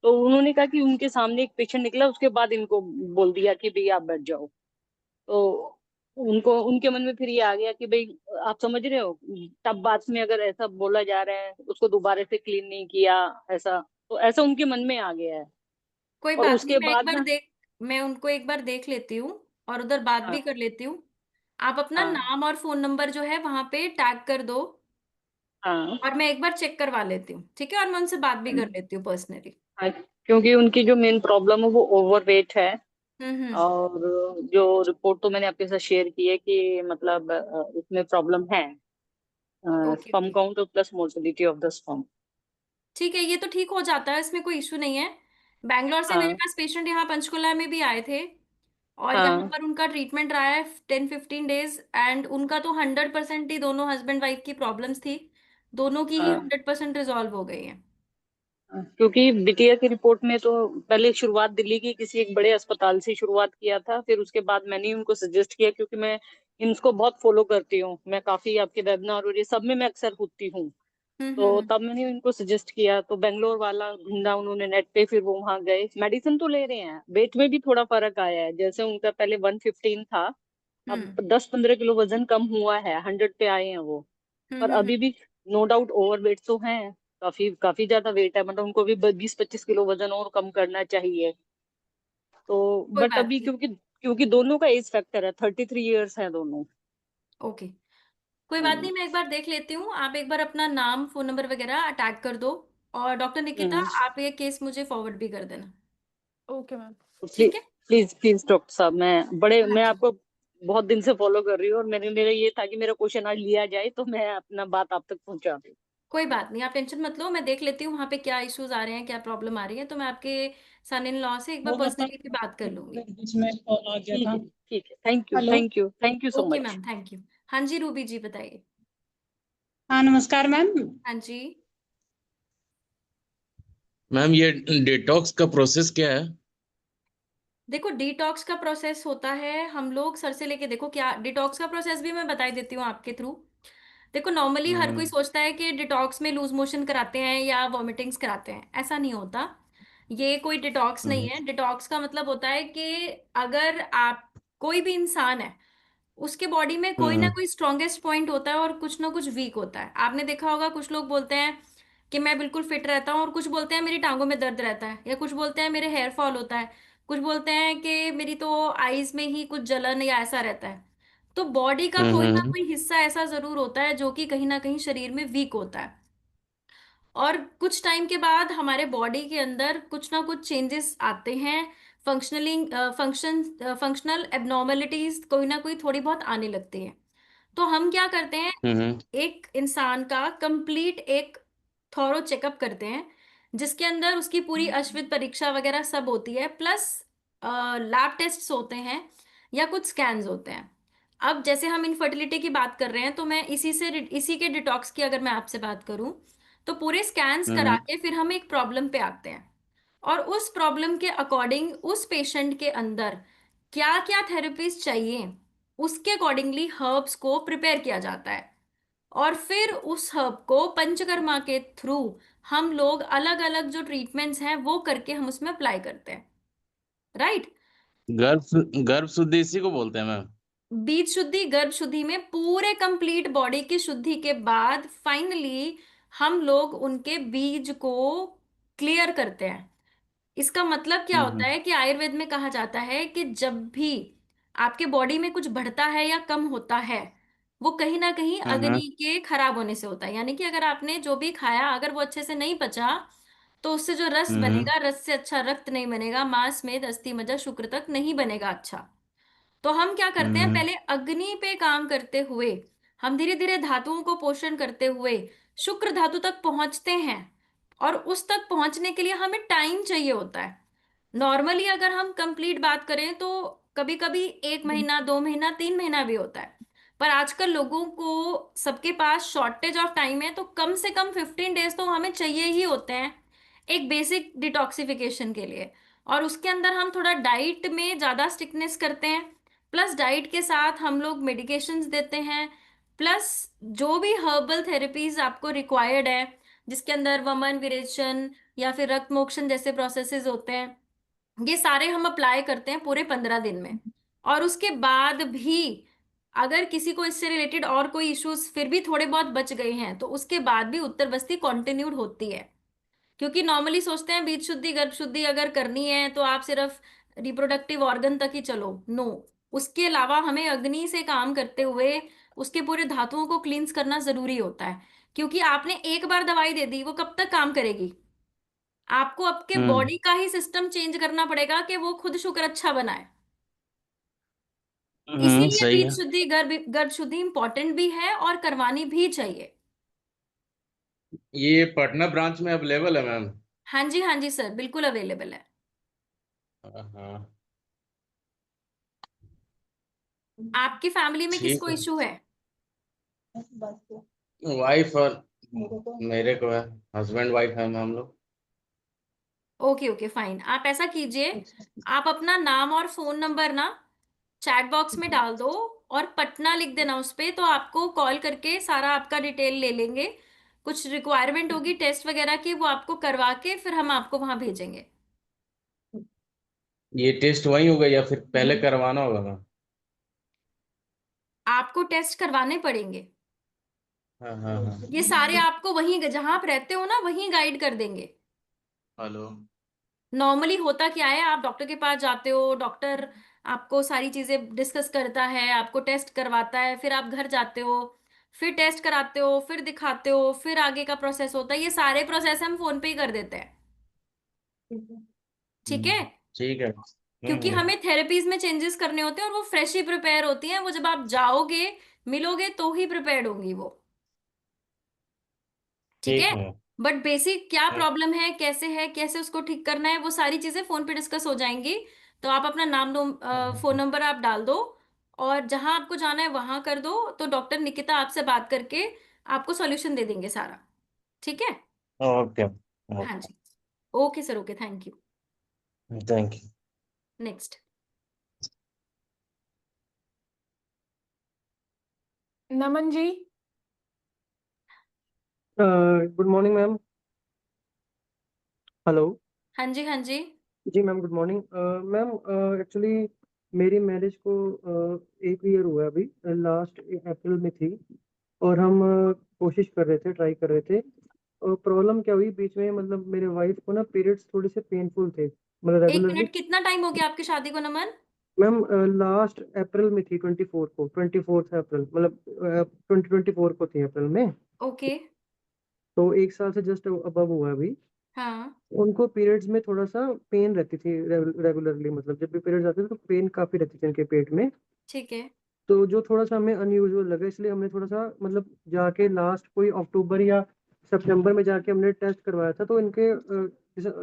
तो उन्होंने कहा कि उनके सामने एक पेशेंट निकला, उसके बाद इनको बोल दिया कि भैया आप बैठ जाओ। तो उनको, उनके मन में फिर ये आ गया कि भाई, आप समझ रहे हो, तब बात में अगर ऐसा बोला जा रहा है, उसको दोबारा से क्लीन नहीं किया, ऐसा, तो ऐसा उनके मन में आ गया है। कोई और बात नहीं, उसके मैं एक बाद बार ना, देख मैं उनको एक बार देख लेती हूँ और उधर बात हाँ। भी कर लेती हूँ। आप अपना हाँ। नाम और फोन नंबर जो है वहां पे टैग कर दो, हाँ। और मैं एक बार चेक करवा लेती हूँ, ठीक है, और मैं उनसे बात भी कर लेती हूँ पर्सनली। हाँ, क्योंकि उनकी जो मेन प्रॉब्लम है वो ओवरवेट है। हम्म। और जो रिपोर्ट तो मैंने आपके साथ शेयर की है कि मतलब इसमें प्रॉब्लम है, okay sperm okay, count plus mortality of the sperm. ठीक है, ये तो ठीक हो जाता है, इसमें कोई इशू नहीं है। बैंगलोर से मेरे हाँ। पास पेशेंट यहाँ पंचकुला में भी आए थे, और यहाँ हाँ। पर उनका ट्रीटमेंट रहा है 10-15 डेज, एंड उनका तो 100% ही दोनों हस्बैंड वाइफ की प्रॉब्लम्स थी, दोनों की ही हाँ। 100% रिजॉल्व हो गई है। क्योंकि बिटिया की रिपोर्ट में तो पहले शुरुआत दिल्ली की किसी एक बड़े अस्पताल से शुरुआत किया था, फिर उसके बाद मैंने उनको सजेस्ट किया, क्योंकि मैं इनको बहुत फॉलो करती हूँ, मैं काफी आपके वेबिनार और ये सब में मैं अक्सर होती हूँ। तो हम्म। तब मैंने इनको सजेस्ट किया, तो बेंगलोर वाला ढूंढा उन्होंने नेट पे, फिर वो वहां गए, मेडिसिन तो ले रहे हैं, वेट में भी थोड़ा फर्क आया है, जैसे उनका पहले 115 था, अब हम्म 10-15 किलो वजन कम हुआ है, 100 पे आए हैं वो। पर हम्म। अभी भी नो डाउट ओवर वेट तो है, काफी काफी ज्यादा वेट है, मतलब उनको भी 20-25 किलो वजन और कम करना चाहिए। तो कोई बट बात अभी नहीं। क्योंकि क्योंकि दोनों का एज फैक्टर है, 33 ईयर्स है दोनों। ओके, कोई बात हम्म। नहीं, मैं एक बार देख लेती हूँ। आप एक बार अपना नाम फोन नंबर वगैरह अटैच कर दो, और डॉक्टर निकिता, हम्म। आप ये केस मुझे फॉरवर्ड भी कर देना। Okay ma'am. प्लीज ठीक है। प्लीज प्लीज डॉक्टर साहब, हाँ मैं जी। आपको बहुत दिन से फॉलो कर रही हूँ, और मेरा ये था कि मेरा क्वेश्चन आज लिया जाए, तो मैं अपना बात आप तक पहुंचा दूँ। कोई बात नहीं, आप टेंशन मत लो, मैं देख लेती हूँ वहाँ पे क्या इश्यूज आ रहे हैं, क्या प्रॉब्लम आ रही है, तो मैं आपके सन इन लॉ से एक बार वो आपका पर्सनली भी बात कर लूंगी। बीच में कॉल आ गया ठीक था। है, ठीक है, thank you, hello. Thank you, thank you so okay much. Ma'am, thank you. हाँ जी, रूबी जी बताइए। हाँ नमस्कार मैम। हाँ जी। मैम ये डिटॉक्स का प्रोसेस क्या है? देखो, डिटॉक्स का प्रोसेस होता है, हम लोग सर से लेके, देखो क्या डिटॉक्स का प्रोसेस भी मैं बता देती हूँ आपके थ्रू। देखो, नॉर्मली हर कोई हम्म। सोचता है कि डिटॉक्स में लूज मोशन कराते हैं या वॉमिटिंग्स कराते हैं, ऐसा नहीं होता। ये कोई डिटॉक्स नहीं हम्म। है। डिटॉक्स का मतलब होता है कि अगर आप, कोई भी इंसान है, उसके बॉडी में कोई ना हम्म। कोई स्ट्रॉन्गेस्ट पॉइंट होता है और कुछ ना कुछ वीक होता है। आपने देखा होगा, कुछ लोग बोलते हैं कि मैं बिल्कुल फिट रहता हूँ, और कुछ बोलते हैं मेरी टांगों में दर्द रहता है, या कुछ बोलते हैं मेरे हेयर फॉल होता है, कुछ बोलते हैं कि मेरी तो आईज में ही कुछ जलन या ऐसा रहता है। तो बॉडी का कोई ना हम्म। कोई हिस्सा ऐसा जरूर होता है जो कि कहीं ना कहीं शरीर में वीक होता है, और कुछ टाइम के बाद हमारे बॉडी के अंदर कुछ ना कुछ चेंजेस आते हैं। फंक्शनल एबनॉर्मलिटीज कोई ना कोई थोड़ी बहुत आने लगती है। तो हम क्या करते हैं, हम्म। एक इंसान का कंप्लीट एक थॉरो चेकअप करते हैं, जिसके अंदर उसकी पूरी अश्वित परीक्षा वगैरह सब होती है, प्लस लैब टेस्ट्स होते हैं या कुछ स्कैन्स होते हैं। अब जैसे हम इनफर्टिलिटी की बात कर रहे हैं, तो मैं इसी के डिटॉक्स की अगर मैं आपसे बात करूं, तो पूरे स्कैन्स करा हम्म। के फिर हम एक प्रॉब्लम पे आते हैं, और उस प्रॉब्लम के अकॉर्डिंग उस पेशेंट के अंदर क्या क्या थेरेपीज चाहिए, उसके अकॉर्डिंगली हर्ब्स को प्रिपेयर किया जाता है, और फिर उस हर्ब को पंचकर्मा के थ्रू हम लोग अलग अलग जो ट्रीटमेंट्स हैं वो करके हम उसमें अप्लाई करते हैं। राइट। गर्भ शुद्धि इसी को बोलते हैं मैम? बीज शुद्धि, गर्भ शुद्धि में पूरे कंप्लीट बॉडी की शुद्धि के बाद फाइनली हम लोग उनके बीज को क्लियर करते हैं। इसका मतलब क्या होता हम्म। है कि आयुर्वेद में कहा जाता है कि जब भी आपके बॉडी में कुछ बढ़ता है या कम होता है, वो कहीं ना कहीं हम्म। अग्नि के खराब होने से होता है। यानी कि अगर आपने जो भी खाया अगर वो अच्छे से नहीं पचा, तो उससे जो रस हम्म। बनेगा, रस से अच्छा रक्त नहीं बनेगा, मांस में अस्थि मज्जा शुक्र तक नहीं बनेगा अच्छा। तो हम क्या करते हैं, हम्म। पहले अग्नि पे काम करते हुए हम धीरे धीरे धातुओं को पोषण करते हुए शुक्र धातु तक पहुंचते हैं, और उस तक पहुंचने के लिए हमें टाइम चाहिए होता है। नॉर्मली अगर हम कंप्लीट बात करें तो कभी कभी 1 महीना, 2 महीना, 3 महीना भी होता है। पर आजकल लोगों को सबके पास शॉर्टेज ऑफ टाइम है, तो कम से कम 15 डेज तो हमें चाहिए ही होते हैं एक बेसिक डिटॉक्सिफिकेशन के लिए। और उसके अंदर हम थोड़ा डाइट में ज़्यादा स्टिकनेस करते हैं, प्लस डाइट के साथ हम लोग मेडिकेशंस देते हैं, प्लस जो भी हर्बल थेरेपीज आपको रिक्वायर्ड है, जिसके अंदर वमन विरेचन या फिर रक्त मोक्षण जैसे प्रोसेसेस होते हैं, ये सारे हम अप्लाई करते हैं पूरे 15 दिन में। और उसके बाद भी अगर किसी को इससे रिलेटेड और कोई इश्यूज फिर भी थोड़े बहुत बच गए हैं, तो उसके बाद भी उत्तर बस्ती कंटिन्यूड होती है। क्योंकि नॉर्मली सोचते हैं बीज शुद्धि गर्भ शुद्धि अगर करनी है तो आप सिर्फ रिप्रोडक्टिव ऑर्गन तक ही चलो, नो। उसके अलावा हमें अग्नि से काम करते हुए उसके पूरे धातुओं को क्लींस करना जरूरी होता है। क्योंकि आपने एक बार दवाई दे दी, वो कब तक काम करेगी? आपको आपके हम्म। बॉडी का ही सिस्टम चेंज करना पड़ेगा कि वो खुद शुक्र अच्छा बनाए। इसीलिए सही है। बीज शुद्धि गर्भ गर्भ शुद्धि इंपॉर्टेंट भी है और करवानी भी चाहिए। ये पटना ब्रांच में अवेलेबल है मैम? हाँ जी सर, बिल्कुल अवेलेबल है। हाँ। आपकी फैमिली में ठीक किसको है। इशू है? वाइफ और मेरे को है। हस्बैंड वाइफ है हम लोग। ओके ओके फाइन, आप ऐसा कीजिए, आप अपना नाम और फोन नंबर ना चैट बॉक्स में डाल दो, और पटना लिख देना उस पे, तो आपको कॉल करके सारा आपका डिटेल ले लेंगे। कुछ रिक्वायरमेंट होगी टेस्ट वगैरह की, वो आपको करवा के फिर हम आपको वहां भेजेंगे। ये टेस्ट वहीं होगा या फिर पहले करवाना होगा मैम? आपको टेस्ट करवाने पड़ेंगे। हाँ हाँ हाँ। ये सारे आपको वहीं जहां आप रहते हो ना वहीं गाइड कर देंगे। हेलो। नॉर्मली होता क्या है, आप डॉक्टर के पास जाते हो, डॉक्टर आपको सारी चीजें डिस्कस करता है, आपको टेस्ट करवाता है, फिर आप घर जाते हो, फिर टेस्ट कराते हो, फिर दिखाते हो, फिर आगे का प्रोसेस होता है। ये सारे प्रोसेस हम फोन पे ही कर देते हैं। ठीक है? ठीक है। क्योंकि हमें थेरेपीज में चेंजेस करने होते हैं और वो फ्रेश ही प्रिपेयर होती हैं, वो जब आप जाओगे मिलोगे तो ही प्रिपेयर्ड होंगी वो। ठीक है? ठीक है। बट बेसिक क्या हाँ, प्रॉब्लम है, कैसे उसको ठीक करना है, वो सारी चीजें फोन पे डिस्कस हो जाएंगी। तो आप अपना नाम फोन नंबर आप डाल दो, और जहां आपको जाना है वहां कर दो, तो डॉक्टर निकिता आपसे बात करके आपको सॉल्यूशन दे देंगे सारा। ठीक है? ओके। हाँ ओके। जी। Okay sir, okay, thank you. Thank you. Next. Naman ji. Good morning ma'am. Hello. हाँ जी, हाँ जी। जी ma'am, good morning. Ma'am, actually मेरी मैरिज को 1 ईयर हुआ है अभी। लास्ट अप्रैल में थी। और हम कोशिश कर रहे थे, ट्राई कर रहे थे। और प्रॉब्लम क्या हुई बीच में, मतलब मेरे वाइफ को ना पीरियड्स थोड़े से पेनफुल थे, मतलब एक रेगुलरली। मिनट, कितना टाइम हो गया आपकी शादी को नमन? मैम लास्ट अप्रैल में थी, 24 अप्रैल, मतलब 2024 को थी अप्रैल में। ओके। तो 1 साल से जस्ट अबव हुआ है अभी। हाँ। उनको पीरियड्स में थोड़ा सा पेन रहती थी रेगुलरली, मतलब जब भी पीरियड्स आते थे तो पेन काफी रहती थी उनके पेट में। ठीक है। तो जो थोड़ा सा हमें अनयूजुअल लगा, इसलिए हमने थोड़ा सा मतलब जाके लास्ट कोई अक्टूबर या सितंबर में जाके हमने टेस्ट करवाया था। तो इनके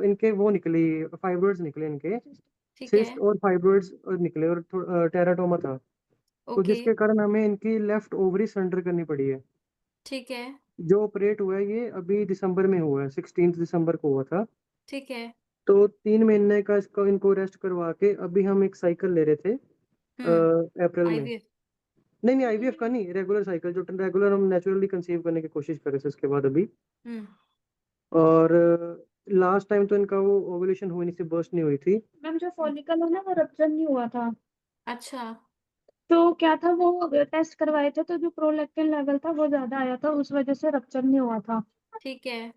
इनके वो निकली, फाइब्रॉइड्स निकले इनके। ठीक है। सिस्ट और फाइब्रॉइड्स निकले, और टेराटोमा था। तो ओके। जिसके कारण हमें इनकी लेफ्ट ओवरी सेंटर करनी पड़ी है। ठीक है। जो ऑपरेट हुआ है ये अभी दिसंबर में हुआ है, 16 दिसंबर को हुआ था। ठीक है। तो 3 महीने का इसको इनको रेस्ट करवा के अभी हम एक साइकिल ले रहे थे अप्रैल में। आईवीएफ। नहीं नहीं, आईवीएफ का नहीं, रेगुलर साइकिल जो रेगुलर हम नेचुरली कंसीव करने की कोशिश कर रहे थे उसके बाद अभी। हम्म। और लास्ट टाइम तो इनका वो ओवुलेशन हुई नहीं थी, बर्स्ट नहीं हुई थी। मैम जो फॉलिकल है ना वो रप्चर नहीं हुआ था। अच्छा। तो क्या था, वो टेस्ट करवाए थे तो जो प्रोलैक्टिन लेवल था वो ज्यादा आया था, उस वजह से रप्चर नहीं हुआ था। ठीक है।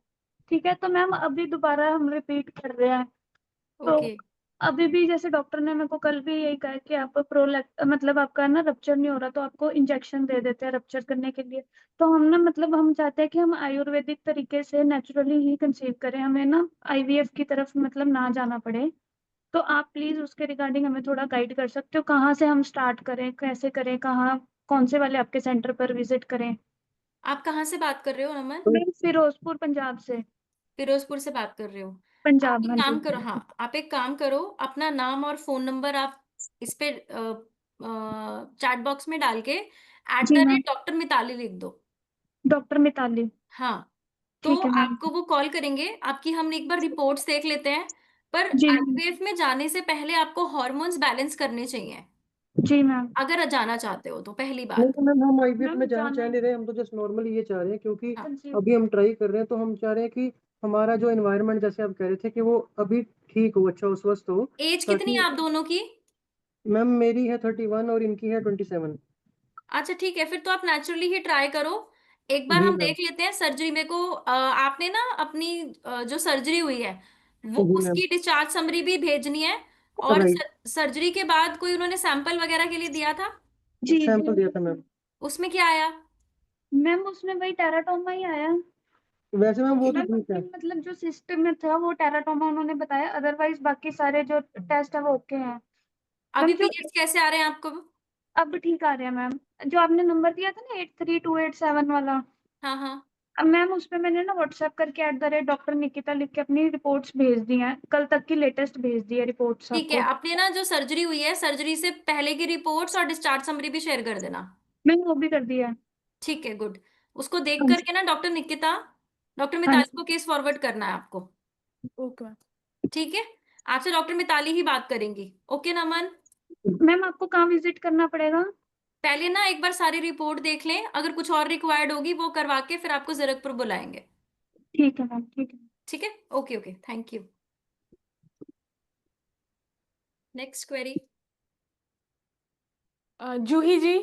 ठीक है, तो मैम अभी दोबारा हम रिपीट कर रहे हैं। तो ओके। अभी भी जैसे डॉक्टर ने मेरे को कल भी यही कहा कि आप प्रोलैक्ट मतलब आपका ना रप्चर नहीं हो रहा, तो आपको इंजेक्शन दे देते हैं रप्चर करने के लिए। तो हम ना मतलब हम चाहते हैं कि हम आयुर्वेदिक तरीके से नेचुरली ही कंसीव करें, हमें ना आईवीएफ की तरफ मतलब ना जाना पड़े। तो आप प्लीज उसके रिगार्डिंग हमें थोड़ा गाइड कर सकते हो, कहाँ से हम स्टार्ट करें, कैसे करें, कहाँ कौन से वाले आपके सेंटर पर विजिट करें। आप कहाँ से बात कर रहे हो नमन? तो मैं फिरोजपुर पंजाब से। फिरोजपुर से बात कर रहे हो? आप पंजाब, एक हाँ जी। काम करो, हाँ, आप एक काम करो, अपना नाम और फोन नंबर आप इस पे चैट बॉक्स में डाल के जी मैम। डॉक्टर मिताली लिख दो। डॉक्टर मिताली। हाँ, तो ठीक है मैम। आपको वो कॉल करेंगे, आपकी हम एक बार रिपोर्ट्स देख लेते हैं। पर जी मैम। आईवीएफ में जाने से पहले आपको हॉर्मोन्स बैलेंस करने चाहिए, जी मैम। अगर जाना चाहते हो तो, पहली नहीं बात। तो मैम हम आईवीएफ मैम में जाना जाना चाह है। नहीं रहे, हम तो जस्ट नॉर्मली ये चाह रहे हैं, क्योंकि हाँ, कंसीव। अभी हम ट्राई कर रहे हैं, तो हम चाह रहे हैं कि हमारा जो एनवायरनमेंट, जैसे आप कह रहे थे, कि वो अभी ठीक हो, अच्छा हो, स्वस्थ हो, एज कितनी ताकि। है आप दोनों की? मैम मेरी है 31 और इनकी है 27। अच्छा ठीक है, फिर तो आप नेचुरली ही ट्राई करो। एक बार जी हम मैम। देख लेते हैं सर्जरी में को, आपने ना अपनी जो सर्जरी हुई है वो जी मैम। उसकी डिस्चार्ज समरी भी भेजनी है। और राइट। सर्जरी के बाद कोई उन्होंने सैंपल वगैरह के लिए दिया था? जी सैंपल जी। दिया था मैम। उसमें क्या आया? मैम उसमें वही टेराटोमा ही आया। वैसे मैम ओके। वो तो मैम ठीक है। मतलब जो सिस्टम में था वो टेराटोमा उन्होंने बताया, अदरवाइज बाकी सारे जो टेस्ट है वो ओके हैं। अभी मैम जो पीरियड्स कैसे आ रहे हैं आपको? अब ठीक आ रहे हैं मैम। जो आपने नंबर दिया था ना 83287 वाला, हाँ हाँ। अब मैम उस पे मैंने ना व्हाट्सएप करके @डॉक्टर निकिता लिख के अपनी रिपोर्ट्स भेज दी हैं, कल तक की लेटेस्ट भेज दी है रिपोर्ट्स ठीक है, आपको। अपने ना जो सर्जरी हुई है, सर्जरी से पहले की रिपोर्ट्स और डिस्चार्ज समरी भी शेयर कर देना। मैंने वो भी कर दिया है। ठीक है, गुड। उसको देख हाँ जी। करके ना डॉक्टर हाँ मिताली जी। को केस फॉरवर्ड करना है आपको। ओके। ठीक है, आपसे डॉक्टर मिताली ही बात करेंगी। ओके नमन। मैम आपको कहाँ विजिट करना पड़ेगा? पहले ना एक बार सारी रिपोर्ट देख लें, अगर कुछ और रिक्वायर्ड होगी वो करवा के फिर आपको जीरकपुर बुलाएंगे। ठीक है मैम, ठीक है। ठीक है, okay okay, thank you. Next query. Juhi ji.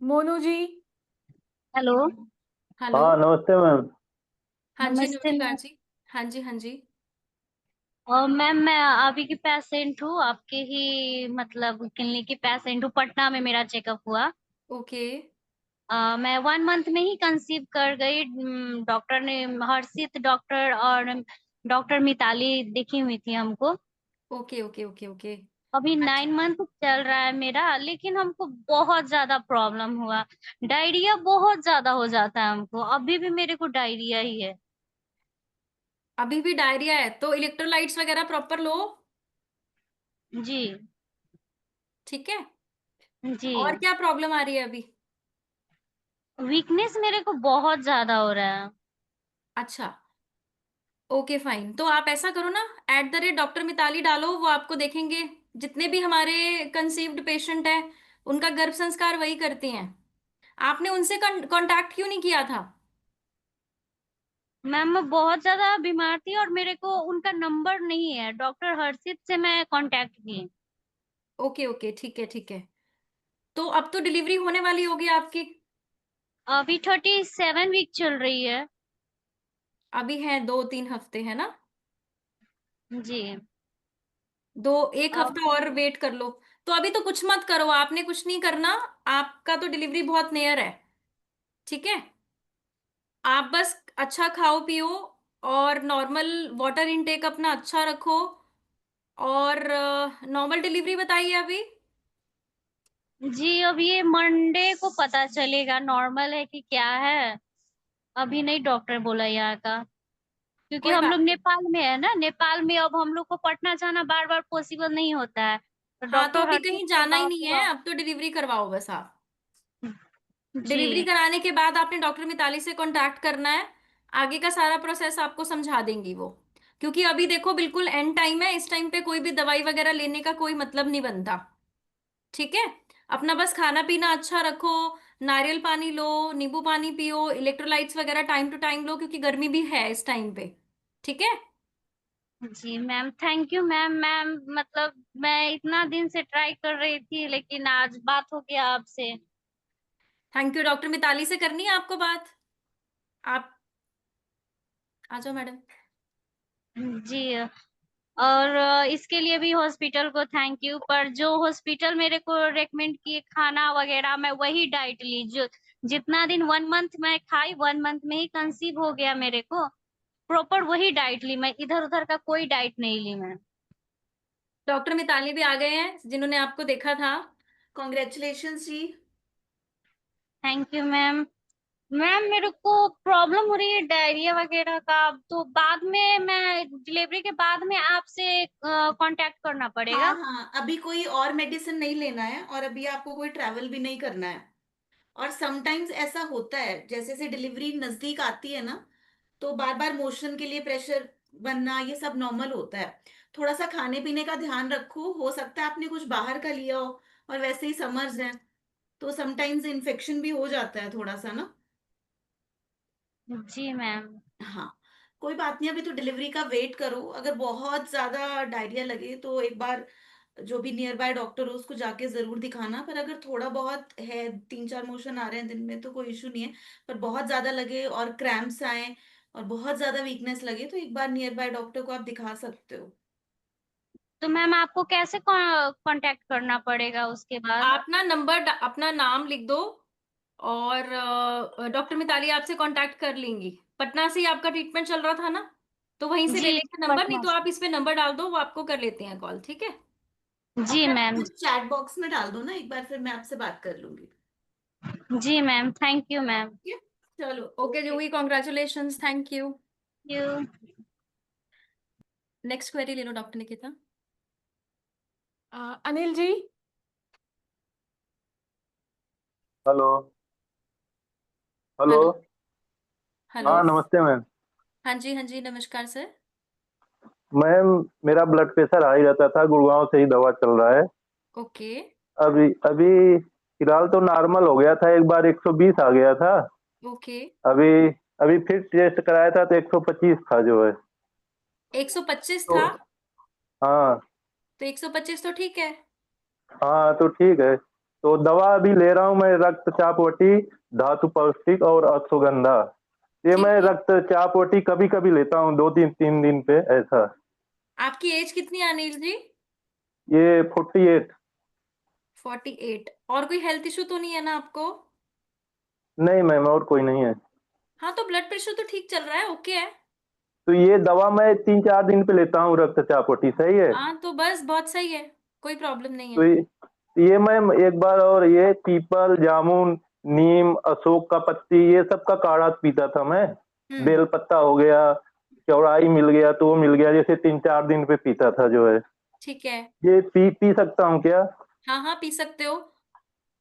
Monu ji. Hello. Hello. हाँ नमस्ते मैम। हाँ जी नमस्ते नमस्कार मैम। जी। हाँ जी हाँ जी। और मैम मैं अभी की पेशेंट हूँ, आपके ही मतलब क्लिनिक की पेशेंट हूँ। पटना में मेरा चेकअप हुआ। ओके मैं 1 मंथ में ही कंसीव कर गई। डॉक्टर ने हर्षित डॉक्टर और डॉक्टर मिताली देखी हुई थी हमको। Okay okay okay okay. अभी अच्छा 9 मंथ चल रहा है मेरा, लेकिन हमको बहुत ज्यादा प्रॉब्लम हुआ। डायरिया बहुत ज्यादा हो जाता है हमको, अभी भी मेरे को डायरिया ही है। अभी भी डायरिया है तो इलेक्ट्रोलाइट्स वगैरह प्रॉपर लो। जी। ठीक है। जी। और क्या प्रॉब्लम आ रही है अभी? वीकनेस मेरे को बहुत ज्यादा हो रहा है। अच्छा ओके फाइन, तो आप ऐसा करो ना, डॉक्टर मिताली डालो, वो आपको देखेंगे। जितने भी हमारे कंसीव्ड पेशेंट है उनका गर्भ संस्कार वही करती हैं। आपने उनसे कांटेक्ट क्यों नहीं किया था? मैम मैं बहुत ज्यादा बीमार थी और मेरे को उनका नंबर नहीं है। डॉक्टर हर्षित से मैं कांटेक्ट की। ओके ओके, ठीक है ठीक है। तो अब तो डिलीवरी होने वाली होगी आपकी। अभी 37 वीक चल रही है। अभी है 2-3 हफ्ते, है ना? जी। दो एक अब हफ्ता और वेट कर लो। तो अभी तो कुछ मत करो, आपने कुछ नहीं करना। आपका तो डिलीवरी बहुत नियर है। ठीक है, आप बस अच्छा खाओ पियो और नॉर्मल वाटर इनटेक अपना अच्छा रखो। और नॉर्मल डिलीवरी बताइए अभी। जी, अब ये मंडे को पता चलेगा नॉर्मल है कि क्या है। अभी नहीं डॉक्टर बोला यहाँ का, क्योंकि कोई हम बात लोग नहीं। नेपाल में है ना। नेपाल में अब हम लोग को पटना जाना बार बार पॉसिबल नहीं होता है, तो हाँ, तो डॉक्टर अभी हर्षित कहीं से जाना ही बात नहीं है, हुआ। अब तो डिलीवरी करवाओ बस आप। डिलीवरी जी। कराने के बाद आपने डॉक्टर मिताली से कांटेक्ट करना है। आगे का सारा प्रोसेस आपको समझा देंगी वो। क्योंकि अभी देखो बिल्कुल एंड टाइम है, इस टाइम पे कोई भी दवाई वगैरह लेने का कोई मतलब नहीं बनता। ठीक है, अपना बस खाना पीना अच्छा रखो। नारियल पानी लो, नींबू पानी पियो, इलेक्ट्रोलाइट्स वगैरह टाइम टू टाइम लो, क्योंकि गर्मी भी है इस टाइम पे। ठीक है। जी ma'am, thank you ma'am. Ma'am मतलब मैं इतना दिन से ट्राई कर रही थी, लेकिन आज बात हो गया आपसे। Thank you. डॉक्टर मिताली से करनी है आपको बात? आप आ जाओ मैडम। जी। और इसके लिए भी हॉस्पिटल को थैंक यू। पर जो हॉस्पिटल मेरे को रेकमेंड किए खाना वगैरह, मैं वही डाइट ली। जो जितना दिन 1 मंथ मैं खाई, 1 मंथ में ही कंसीव हो गया मेरे को। प्रॉपर वही डाइट ली मैं, इधर उधर का कोई डाइट नहीं ली मैं। डॉक्टर मिताली भी आ गए हैं जिन्होंने आपको देखा था। कॉन्ग्रेचुलेशन जी। Thank you ma'am. मैम मेरे को प्रॉब्लम हो रही है डायरिया वगैरह का, तो बाद में मैं डिलीवरी के बाद में आपसे कांटेक्ट करना पड़ेगा। हाँ हाँ, अभी कोई और मेडिसिन नहीं लेना है और अभी आपको कोई ट्रैवल भी नहीं करना है। और समटाइम्स ऐसा होता है, जैसे जैसे डिलीवरी नजदीक आती है ना, तो बार बार मोशन के लिए प्रेशर बनना, ये सब नॉर्मल होता है। थोड़ा सा खाने पीने का ध्यान रखो, हो सकता है आपने कुछ बाहर का लिया हो, और वैसे ही समर्स है, तो समटाइम्स इन्फेक्शन भी हो जाता है थोड़ा सा ना। जी मैम। हाँ, कोई बात नहीं, अभी तो डिलीवरी का वेट करो। अगर बहुत ज्यादा डायरिया लगे तो एक बार जो भी नियर बाय डॉक्टर हो उसको जाके जरूर दिखाना। पर अगर थोड़ा बहुत है, 3-4 मोशन आ रहे हैं दिन में, तो कोई इशू नहीं है। पर बहुत ज्यादा लगे और क्रैम्प्स आए और बहुत ज्यादा वीकनेस लगे, तो एक बार नियर बाय डॉक्टर को आप दिखा सकते हो। तो मैम आपको कैसे कांटेक्ट करना पड़ेगा उसके बाद? आप ना नंबर, अपना नाम लिख दो, और डॉक्टर मिताली आपसे कांटेक्ट कर लेंगी। पटना से ही आपका ट्रीटमेंट चल रहा था ना, तो वहीं से ले जी लेंगे नंबर, नहीं पटना तो से। आप इस पे नंबर डाल दो, वो आपको कर लेते हैं कॉल, ठीक है? जी मैम। चैट बॉक्स में डाल दो ना एक बार, फिर मैं आपसे बात कर लूंगी। जी मैम, थैंक यू मैम। ठीक है, चलो okay Juhi, congratulations, thank you. You. Next query ले लो doctor Nikita. Anil ji. Hello. Hello. Hello. Hello. हाँ नमस्ते मैम। हाँ जी, हाँ जी, नमस्कार सर। मैम मेरा ब्लड प्रेशर हाई रहता था, गुड़गांव से ही दवा चल रहा है। ओके। अभी अभी फिलहाल तो नॉर्मल हो गया था, एक बार 120 आ गया था। ओके। अभी अभी फिर टेस्ट कराया था तो 125 था जो है। 125 तो था? हाँ। तो 125 तो ठीक है। हाँ तो ठीक है। तो दवा अभी ले रहा हूँ मैं, रक्तचाप वटी, धातु पौष्टिक और अश्वगंधा। ये ठीक मैं है। रक्तचाप वटी कभी कभी लेता हूँ, 2-3 दिन पे ऐसा। आपकी एज कितनी है अनिल जी? ये 48। 48। और कोई हेल्थ इशू तो नहीं है ना आपको? नहीं मैम, और कोई नहीं है। हाँ, तो ब्लड प्रेशर तो ठीक चल रहा है, ओके है। तो ये दवा मैं 3-4 दिन पे लेता हूँ, रक्तचाप वटी, सही है? हाँ तो बस बहुत सही है, कोई प्रॉब्लम नहीं तो है। ये मैम एक बार, और ये पीपल, जामुन, नीम, अशोक का पत्ती, ये सब का काढ़ा पीता था मैं। हम्म। बेल पत्ता हो गया, चौड़ाई मिल गया तो वो मिल गया, जैसे 3-4 दिन पे पीता था जो है। ठीक है। ये पी पी सकता हूँ क्या? हाँ हाँ, पी सकते हो।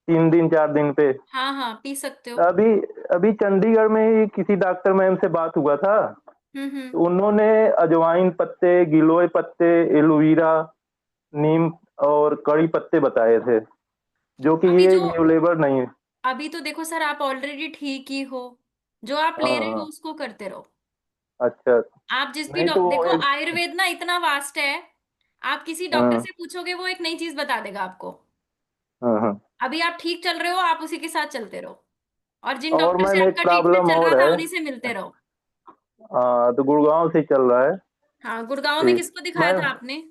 3 दिन 4 दिन पे? हाँ हाँ, पी सकते हो। अभी अभी चंडीगढ़ में ही किसी डॉक्टर मैम से बात हुआ था, हम्म। तो उन्होंने अजवाइन पत्ते, गिलोय पत्ते, एलोवेरा, नीम और कड़ी पत्ते बताए थे, जो कि अभी ये जो अवेलेबल नहीं है। अभी तो देखो सर, आप ऑलरेडी ठीक ही हो। जो आप हाँ ले रहे हो हाँ। उसको करते रहो। अच्छा। आप जिस भी नहीं तो वो देखो, एक। आयुर्वेद ना इतना वास्ट है। आप किसी डॉक्टर हाँ से पूछोगे, वो एक नई चीज बता देगा आपको। हाँ हाँ। अभी आप ठीक चल रहे हो, आप उसी के साथ चलते रहो। और जिन और डॉक्टर से मैम एक आपका ट्रीटमेंट प्रॉब्लम चल रहा और था है। उन्हीं से मिलते रहो। हाँ तो गुड़गांव से ही चल रहा है। हाँ, गुड़गांव में ठीक। किसको दिखाया मैम था आपने?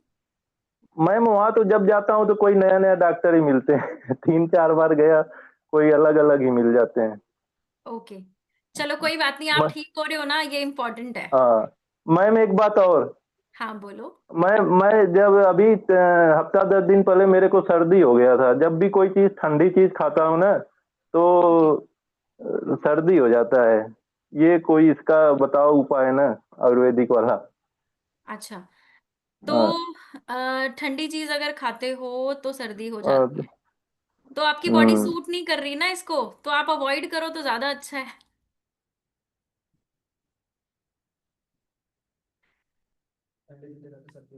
मैम वहाँ तो जब जाता हूँ तो कोई नया नया डॉक्टर ही मिलते हैं 3-4 बार गया, कोई अलग अलग ही मिल जाते हैं। ओके, चलो कोई बात नहीं, आप मैं, ठीक हो रहे हो ना, ये इम्पोर्टेंट है। हाँ मैम एक बात और। हाँ बोलो। मैं जब अभी हफ्ता 10 दिन पहले मेरे को सर्दी हो गया था। जब भी कोई चीज़, ठंडी चीज़ खाता हूँ ना, तो ओके। सर्दी हो जाता है। ये कोई इसका बताओ उपाय ना, आयुर्वेदिक वाला। अच्छा, तो हाँ। ठंडी चीज अगर खाते हो तो सर्दी हो जाती और- है। तो आपकी बॉडी हम्म। सूट नहीं कर रही ना इसको, तो आप अवॉइड करो तो ज्यादा अच्छा है।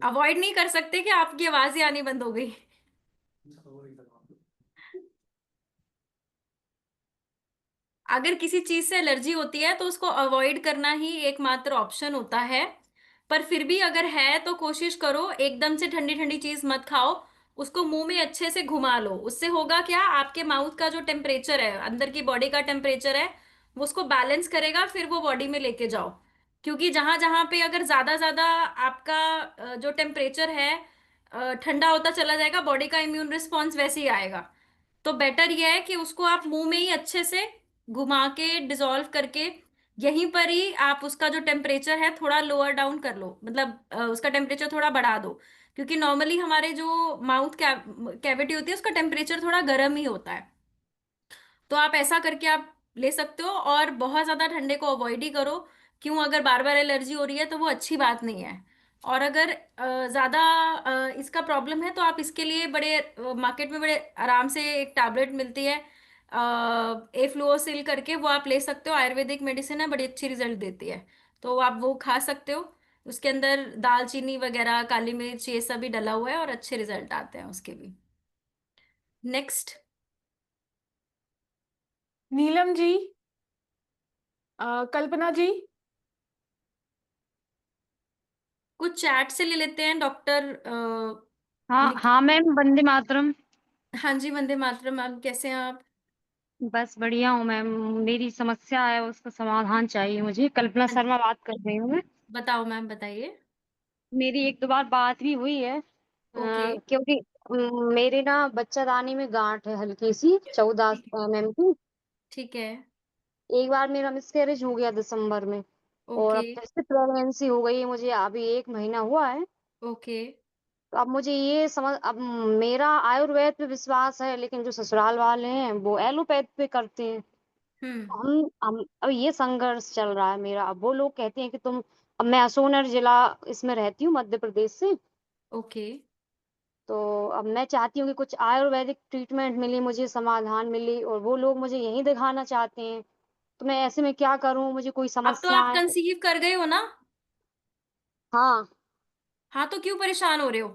अवॉइड नहीं कर सकते कि आपकी आवाज ही आनी बंद हो गई? अगर किसी चीज से एलर्जी होती है तो उसको अवॉइड करना ही एकमात्र ऑप्शन होता है। पर फिर भी अगर है तो कोशिश करो, एकदम से ठंडी ठंडी चीज मत खाओ। उसको मुंह में अच्छे से घुमा लो। उससे होगा क्या, आपके माउथ का जो टेम्परेचर है, अंदर की बॉडी का टेम्परेचर है, वो उसको बैलेंस करेगा, फिर वो बॉडी में लेके जाओ। क्योंकि जहां जहां पे अगर ज्यादा ज्यादा आपका जो टेम्परेचर है ठंडा होता चला जाएगा, बॉडी का इम्यून रिस्पॉन्स वैसे ही आएगा। तो बेटर ये है कि उसको आप मुंह में ही अच्छे से घुमा के, डिसॉल्व करके, यहीं पर ही आप उसका जो टेम्परेचर है थोड़ा लोअर डाउन कर लो, मतलब उसका टेम्परेचर थोड़ा बढ़ा दो। क्योंकि नॉर्मली हमारे जो माउथ कैविटी होती है उसका टेम्परेचर थोड़ा गर्म ही होता है। तो आप ऐसा करके आप ले सकते हो, और बहुत ज्यादा ठंडे को अवॉइड ही करो। क्यों, अगर बार बार एलर्जी हो रही है तो वो अच्छी बात नहीं है। और अगर ज्यादा इसका प्रॉब्लम है तो आप इसके लिए बड़े मार्केट में बड़े आराम से एक टैबलेट मिलती है, एफ्लुओसिल करके, वो आप ले सकते हो। आयुर्वेदिक मेडिसिन है, बड़ी अच्छी रिजल्ट देती है, तो आप वो खा सकते हो। उसके अंदर दालचीनी वगैरह, काली मिर्च, ये सब भी डला हुआ है और अच्छे रिजल्ट आते हैं उसके भी। नेक्स्ट। नीलम जी, कल्पना जी। कुछ चैट से ले लेते हैं डॉक्टर। हाँ हाँ मैम, वंदे मातरम। हाँ जी, वंदे मातरम मैम, कैसे हैं आप? बस बढ़िया हूँ मैम। मेरी समस्या है, उसका समाधान चाहिए मुझे। कल्पना हाँ जी, शर्मा बात कर रही हूँ मैं। बताओ मैम, बताइए। मेरी एक दो बार बात भी हुई है। ओके। क्योंकि मेरे ना बच्चादानी में गांठ है हल्की सी, 14 ठीक। mm की। ठीक है। एक बार मेरा मिसकैरेज हो गया दिसंबर में, और ओके। अब फिर से प्रेगनेंसी हो गई है मुझे, अभी 1 महीना हुआ है। ओके। तो अब मुझे ये समझ, अब मेरा आयुर्वेद पे विश्वास है, लेकिन जो ससुराल वाले हैं वो एलोपैथ पे करते हैं। हम्म। हम अब ये संघर्ष चल रहा है मेरा। अब वो लोग कहते हैं कि तुम, अब मैं असोनर जिला इसमें रहती हूँ मध्य प्रदेश से। ओके। तो अब मैं चाहती हूँ कि कुछ आयुर्वेदिक ट्रीटमेंट मिले, मुझे समाधान मिले, और वो लोग मुझे यहीं दिखाना चाहते हैं। तो मैं ऐसे में क्या करूँ, मुझे कोई अब तो आप समस्याएं। कंसीव कर गए हो ना? हाँ। हाँ, तो क्यों परेशान हो रहे हो?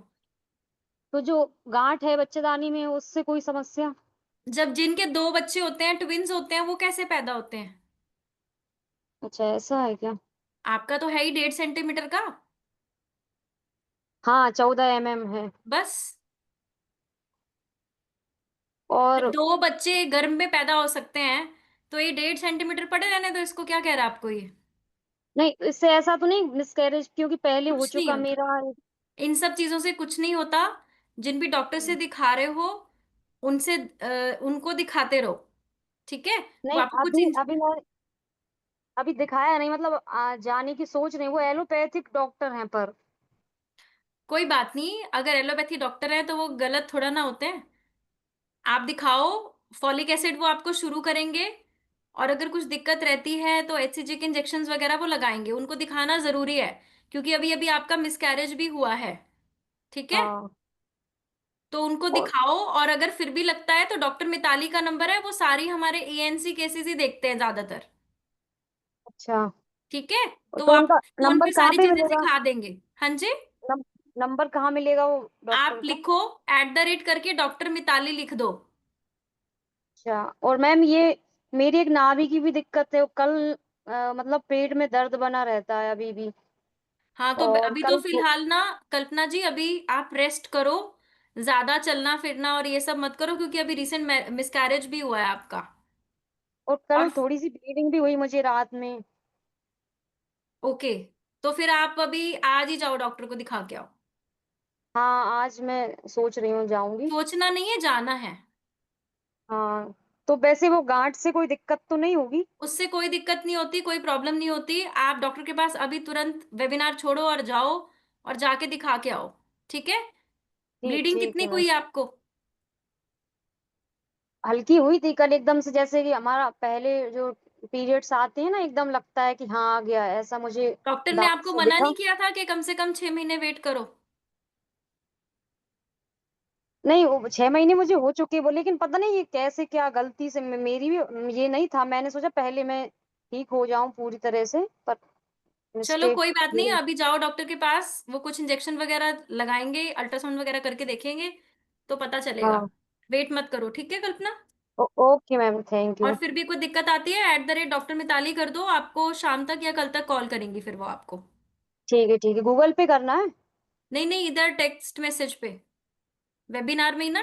तो जो गांठ है बच्चेदानी में, उससे कोई समस्या? जब जिनके दो बच्चे होते हैं, ट्विंस होते हैं, वो कैसे पैदा होते हैं? अच्छा, ऐसा है क्या? आपका तो है ही 1.5 सेंटीमीटर का। हाँ, 14 mm है। बस। जब और दो बच्चे गर्भ में पैदा हो सकते हैं, तो ये 1.5 सेंटीमीटर पड़े रहने दो इसको, क्या कह रहा है आपको ये? नहीं, इससे ऐसा तो नहीं मिसकैरेज, क्योंकि पहले हो कुछ नहीं चुका होता, मेरा। इन सब चीजों से कुछ नहीं होता। जिन भी डॉक्टर से दिखा रहे हो, उनसे उनको दिखाते रहो, ठीक है? वो नहीं, आपको कुछ अभी अभी मैं अभी दिखाया नहीं, मतलब जाने की सोच नहीं, वो एलोपैथिक डॉक्टर हैं पर। कोई बात नहीं, अगर एलोपैथी डॉक्टर है तो वो गलत थोड़ा ना होते हैं। आप दिखाओ, फॉलिक एसिड वो आपको शुरू करेंगे, और अगर कुछ दिक्कत रहती है तो HCG के इंजेक्शन वगैरह वो लगाएंगे। उनको दिखाना जरूरी है, क्योंकि अभी अभी आपका मिसकैरेज भी हुआ है, ठीक है? हाँ। तो उनको और दिखाओ, और अगर फिर भी लगता है तो डॉक्टर मिताली का नंबर है, वो सारी हमारे ENC केसेस ही देखते हैं ज्यादातर, अच्छा, ठीक है? तो वो तो आपको उनका फोन नंबर पे कहाँ सारी पे चीजें मिलेगा? सिखा देंगे। हाँ जी। नम, नंबर कहाँ मिलेगा वो आप डॉक्टर का? लिखो, @ करके डॉक्टर मिताली लिख दो। अच्छा, और मैम ये मेरी एक नाभि की भी दिक्कत है। वो कल मतलब पेट में दर्द बना रहता है अभी भी। हाँ, तो और अभी तो कल फिलहाल ना, कल्पना जी, अभी आप रेस्ट करो। ज्यादा चलना फिरना और ये सब मत करो, क्योंकि अभी रिसेंट मिसकैरेज भी हुआ है आपका। और और कल थोड़ी सी ब्लीडिंग भी हुई मुझे रात में। ओके, तो फिर आप अभी आज ही जाओ, डॉक्टर को दिखा के आओ। हाँ, आज मैं सोच रही हूँ जाऊंगी। सोचना नहीं है, जाना है। हाँ, तो वैसे वो गांठ से कोई दिक्कत तो नहीं होगी? उससे कोई दिक्कत नहीं होती, कोई प्रॉब्लम नहीं होती। आप डॉक्टर के पास अभी तुरंत वेबिनार छोड़ो और जाओ, और जाके दिखा के आओ, ठीक है? ठीक ब्लीडिंग ठीक कितनी है मैम। हुई है आपको? हल्की हुई थी कल एकदम से, जैसे कि हमारा पहले जो पीरियड्स आते हैं ना, एकदम लगता है कि हाँ आ गया, ऐसा मुझे डॉक्टर ने दांत आपको से मना दिखा। नहीं किया था कि कम से कम 6 महीने वेट करो? नहीं, वो 6 महीने मुझे हो चुके वो, लेकिन पता नहीं ये कैसे, क्या गलती से मेरी भी ये नहीं था। मैंने सोचा पहले मैं ठीक हो जाऊं पूरी तरह से, पर चलो मिस्टेक। कोई बात नहीं, अभी जाओ डॉक्टर के पास, वो कुछ इंजेक्शन वगैरह लगाएंगे, अल्ट्रासाउंड वगैरह करके देखेंगे, तो पता चलेगा। हाँ। वेट मत करो, ठीक है कल्पना? ओके मैम, थैंक और यू। फिर भी कोई दिक्कत आती है, @ डॉक्टर मिताली कर दो, आपको शाम तक या कल तक कॉल करेंगी फिर वो आपको। ठीक है ठीक है, गूगल पे करना है? नहीं नहीं, इधर टेक्स्ट मैसेज पे, वेबिनार में ही ना,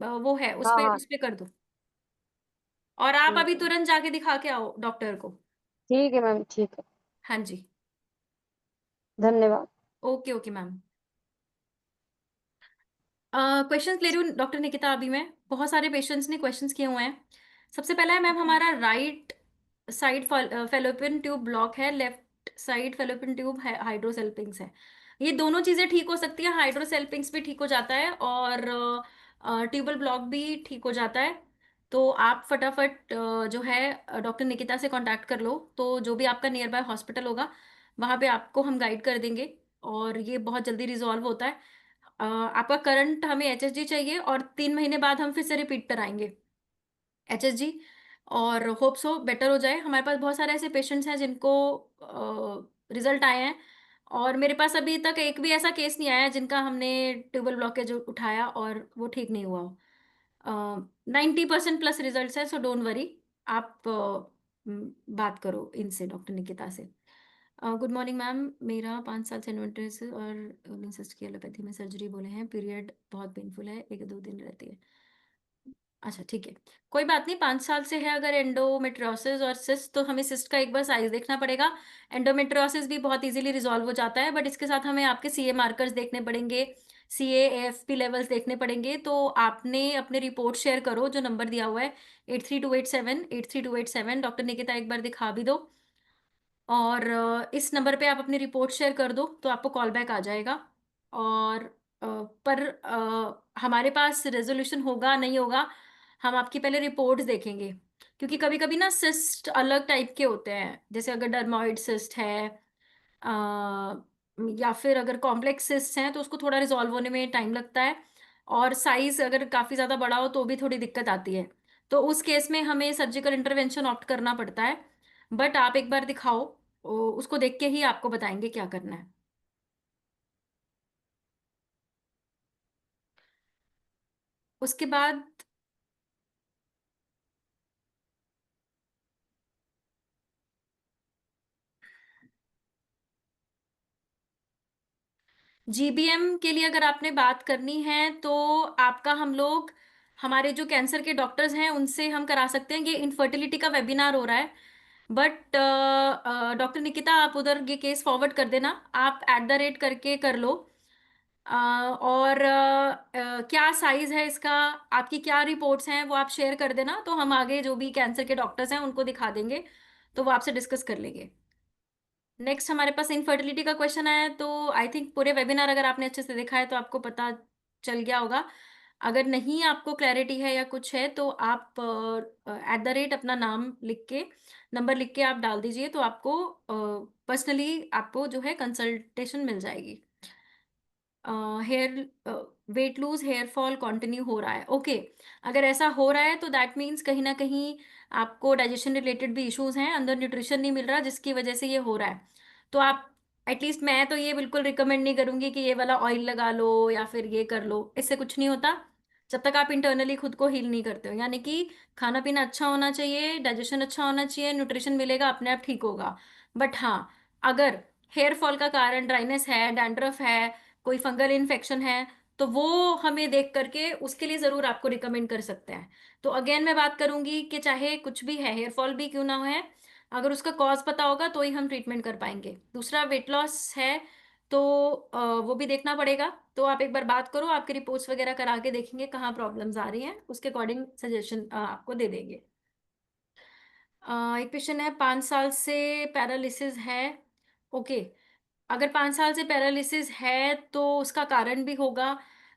वो है, हाँ हाँ, उस पे कर दो। और आप ठीक अभी है। तुरंत जाके दिखा के आओ डॉक्टर को। ठीक है मैम, ठीक है। हाँ जी। धन्यवाद। Okay okay ma'am. क्वेश्चंस ले रही हूँ डॉक्टर निकिता। अभी मैं, बहुत सारे पेशेंट्स ने क्वेश्चंस किए हुए हैं। सबसे पहला है मैम, हमारा right side fallopian tube block है, left side fallopian tube hydrosalpinx है। ये दोनों चीजें ठीक हो सकती है, हाइड्रोसेल्पिंग्स भी ठीक हो जाता है और ट्यूबल ब्लॉक भी ठीक हो जाता है। तो आप फटाफट जो है डॉक्टर निकिता से कांटेक्ट कर लो, तो जो भी आपका नियर बाय हॉस्पिटल होगा वहाँ पे आपको हम गाइड कर देंगे, और ये बहुत जल्दी रिजॉल्व होता है। आपका करंट हमें एचएसजी चाहिए, और 3 महीने बाद हम फिर से रिपीट कराएंगे एचएसजी, और होप सो बेटर हो जाए। हमारे पास बहुत सारे ऐसे पेशेंट्स हैं जिनको रिजल्ट आए हैं, और मेरे पास अभी तक एक भी ऐसा केस नहीं आया जिनका हमने ट्यूबल ब्लॉकेज उठाया और वो ठीक नहीं हुआ। 90% प्लस रिजल्ट है, सो डोंट वरी। आप बात करो इनसे, डॉक्टर निकिता से। गुड मॉर्निंग मैम, मेरा 5 साल से एंडोमेट्रियोसिस और इंसिस्ट की एलोपैथी में सर्जरी बोले हैं, पीरियड बहुत पेनफुल है, 1-2 दिन रहती है। अच्छा ठीक है, कोई बात नहीं। 5 साल से है अगर एंडोमेट्रियोसिस और सिस्ट, तो हमें सिस्ट का एक बार साइज देखना पड़ेगा। एंडोमेट्रियोसिस भी बहुत इजीली रिजॉल्व हो जाता है, बट इसके साथ हमें आपके सीए मार्कर्स देखने पड़ेंगे, सीए एएफपी लेवल्स देखने पड़ेंगे। तो आपने अपने रिपोर्ट शेयर करो, जो नंबर दिया हुआ है 8328783287। डॉक्टर निकिता एक बार दिखा भी दो, और इस नंबर पे आप अपनी रिपोर्ट शेयर कर दो तो आपको कॉल बैक आ जाएगा। और पर हमारे पास रेजोल्यूशन होगा नहीं होगा, हम आपकी पहले रिपोर्ट्स देखेंगे, क्योंकि कभी कभी ना सिस्ट अलग टाइप के होते हैं, जैसे अगर डर्मोइड सिस्ट है, या फिर अगर कॉम्प्लेक्स सिस्ट हैं तो उसको थोड़ा रिजॉल्व होने में टाइम लगता है, और साइज अगर काफ़ी ज़्यादा बड़ा हो तो भी थोड़ी दिक्कत आती है। तो उस केस में हमें सर्जिकल इंटरवेंशन ऑप्ट करना पड़ता है। बट आप एक बार दिखाओ, उसको देख के ही आपको बताएंगे क्या करना है। उसके बाद जीबीएम के लिए अगर आपने बात करनी है तो आपका हम लोग, हमारे जो कैंसर के डॉक्टर्स हैं उनसे हम करा सकते हैं। ये इनफर्टिलिटी का वेबिनार हो रहा है, बट डॉक्टर निकिता आप उधर ये केस फॉरवर्ड कर देना, आप @, करके कर लो। और क्या साइज है इसका, आपकी क्या रिपोर्ट्स हैं वो आप शेयर कर देना, तो हम आगे जो भी कैंसर के डॉक्टर्स हैं उनको दिखा देंगे, तो वो आपसे डिस्कस कर लेंगे। नेक्स्ट हमारे पास इनफर्टिलिटी का क्वेश्चन आया है, तो आई थिंक पूरे वेबिनार अगर आपने अच्छे से देखा है तो आपको पता चल गया होगा। अगर नहीं आपको क्लैरिटी है या कुछ है तो आप अपना नाम लिख के, नंबर लिख के आप डाल दीजिए, तो आपको पर्सनली आपको जो है कंसल्टेशन मिल जाएगी। Hair weight lose, hair fall continue हो रहा है, ओके। अगर ऐसा हो रहा है तो दैट मीन्स कहीं ना कहीं आपको डाइजेशन रिलेटेड भी इश्यूज हैं, अंदर न्यूट्रिशन नहीं मिल रहा जिसकी वजह से ये हो रहा है। तो आप एटलीस्ट, मैं तो ये बिल्कुल रिकमेंड नहीं करूंगी कि ये वाला ऑयल लगा लो या फिर ये कर लो, इससे कुछ नहीं होता जब तक आप इंटरनली खुद को हील नहीं करते हो। यानी कि खाना पीना अच्छा होना चाहिए, डाइजेशन अच्छा होना चाहिए, न्यूट्रिशन मिलेगा, अपने आप ठीक होगा। बट हाँ, अगर हेयर फॉल का कारण ड्राइनेस है, डैंड्रफ है, कोई फंगल इन्फेक्शन है, तो वो हमें देख करके उसके लिए ज़रूर आपको रिकमेंड कर सकते हैं। तो अगेन मैं बात करूंगी कि चाहे कुछ भी है, हेयर फॉल भी क्यों ना है, अगर उसका कॉज पता होगा तो ही हम ट्रीटमेंट कर पाएंगे। दूसरा वेट लॉस है, तो वो भी देखना पड़ेगा। तो आप एक बार बात करो, आपकी रिपोर्ट्स वगैरह करा के देखेंगे कहाँ प्रॉब्लम्स आ रही हैं, उसके अकॉर्डिंग सजेशन आपको दे देंगे। एक पेशेंट है 5 साल से पैरालिसिस है, ओके। अगर 5 साल से पैरालिसिस है तो उसका कारण भी होगा,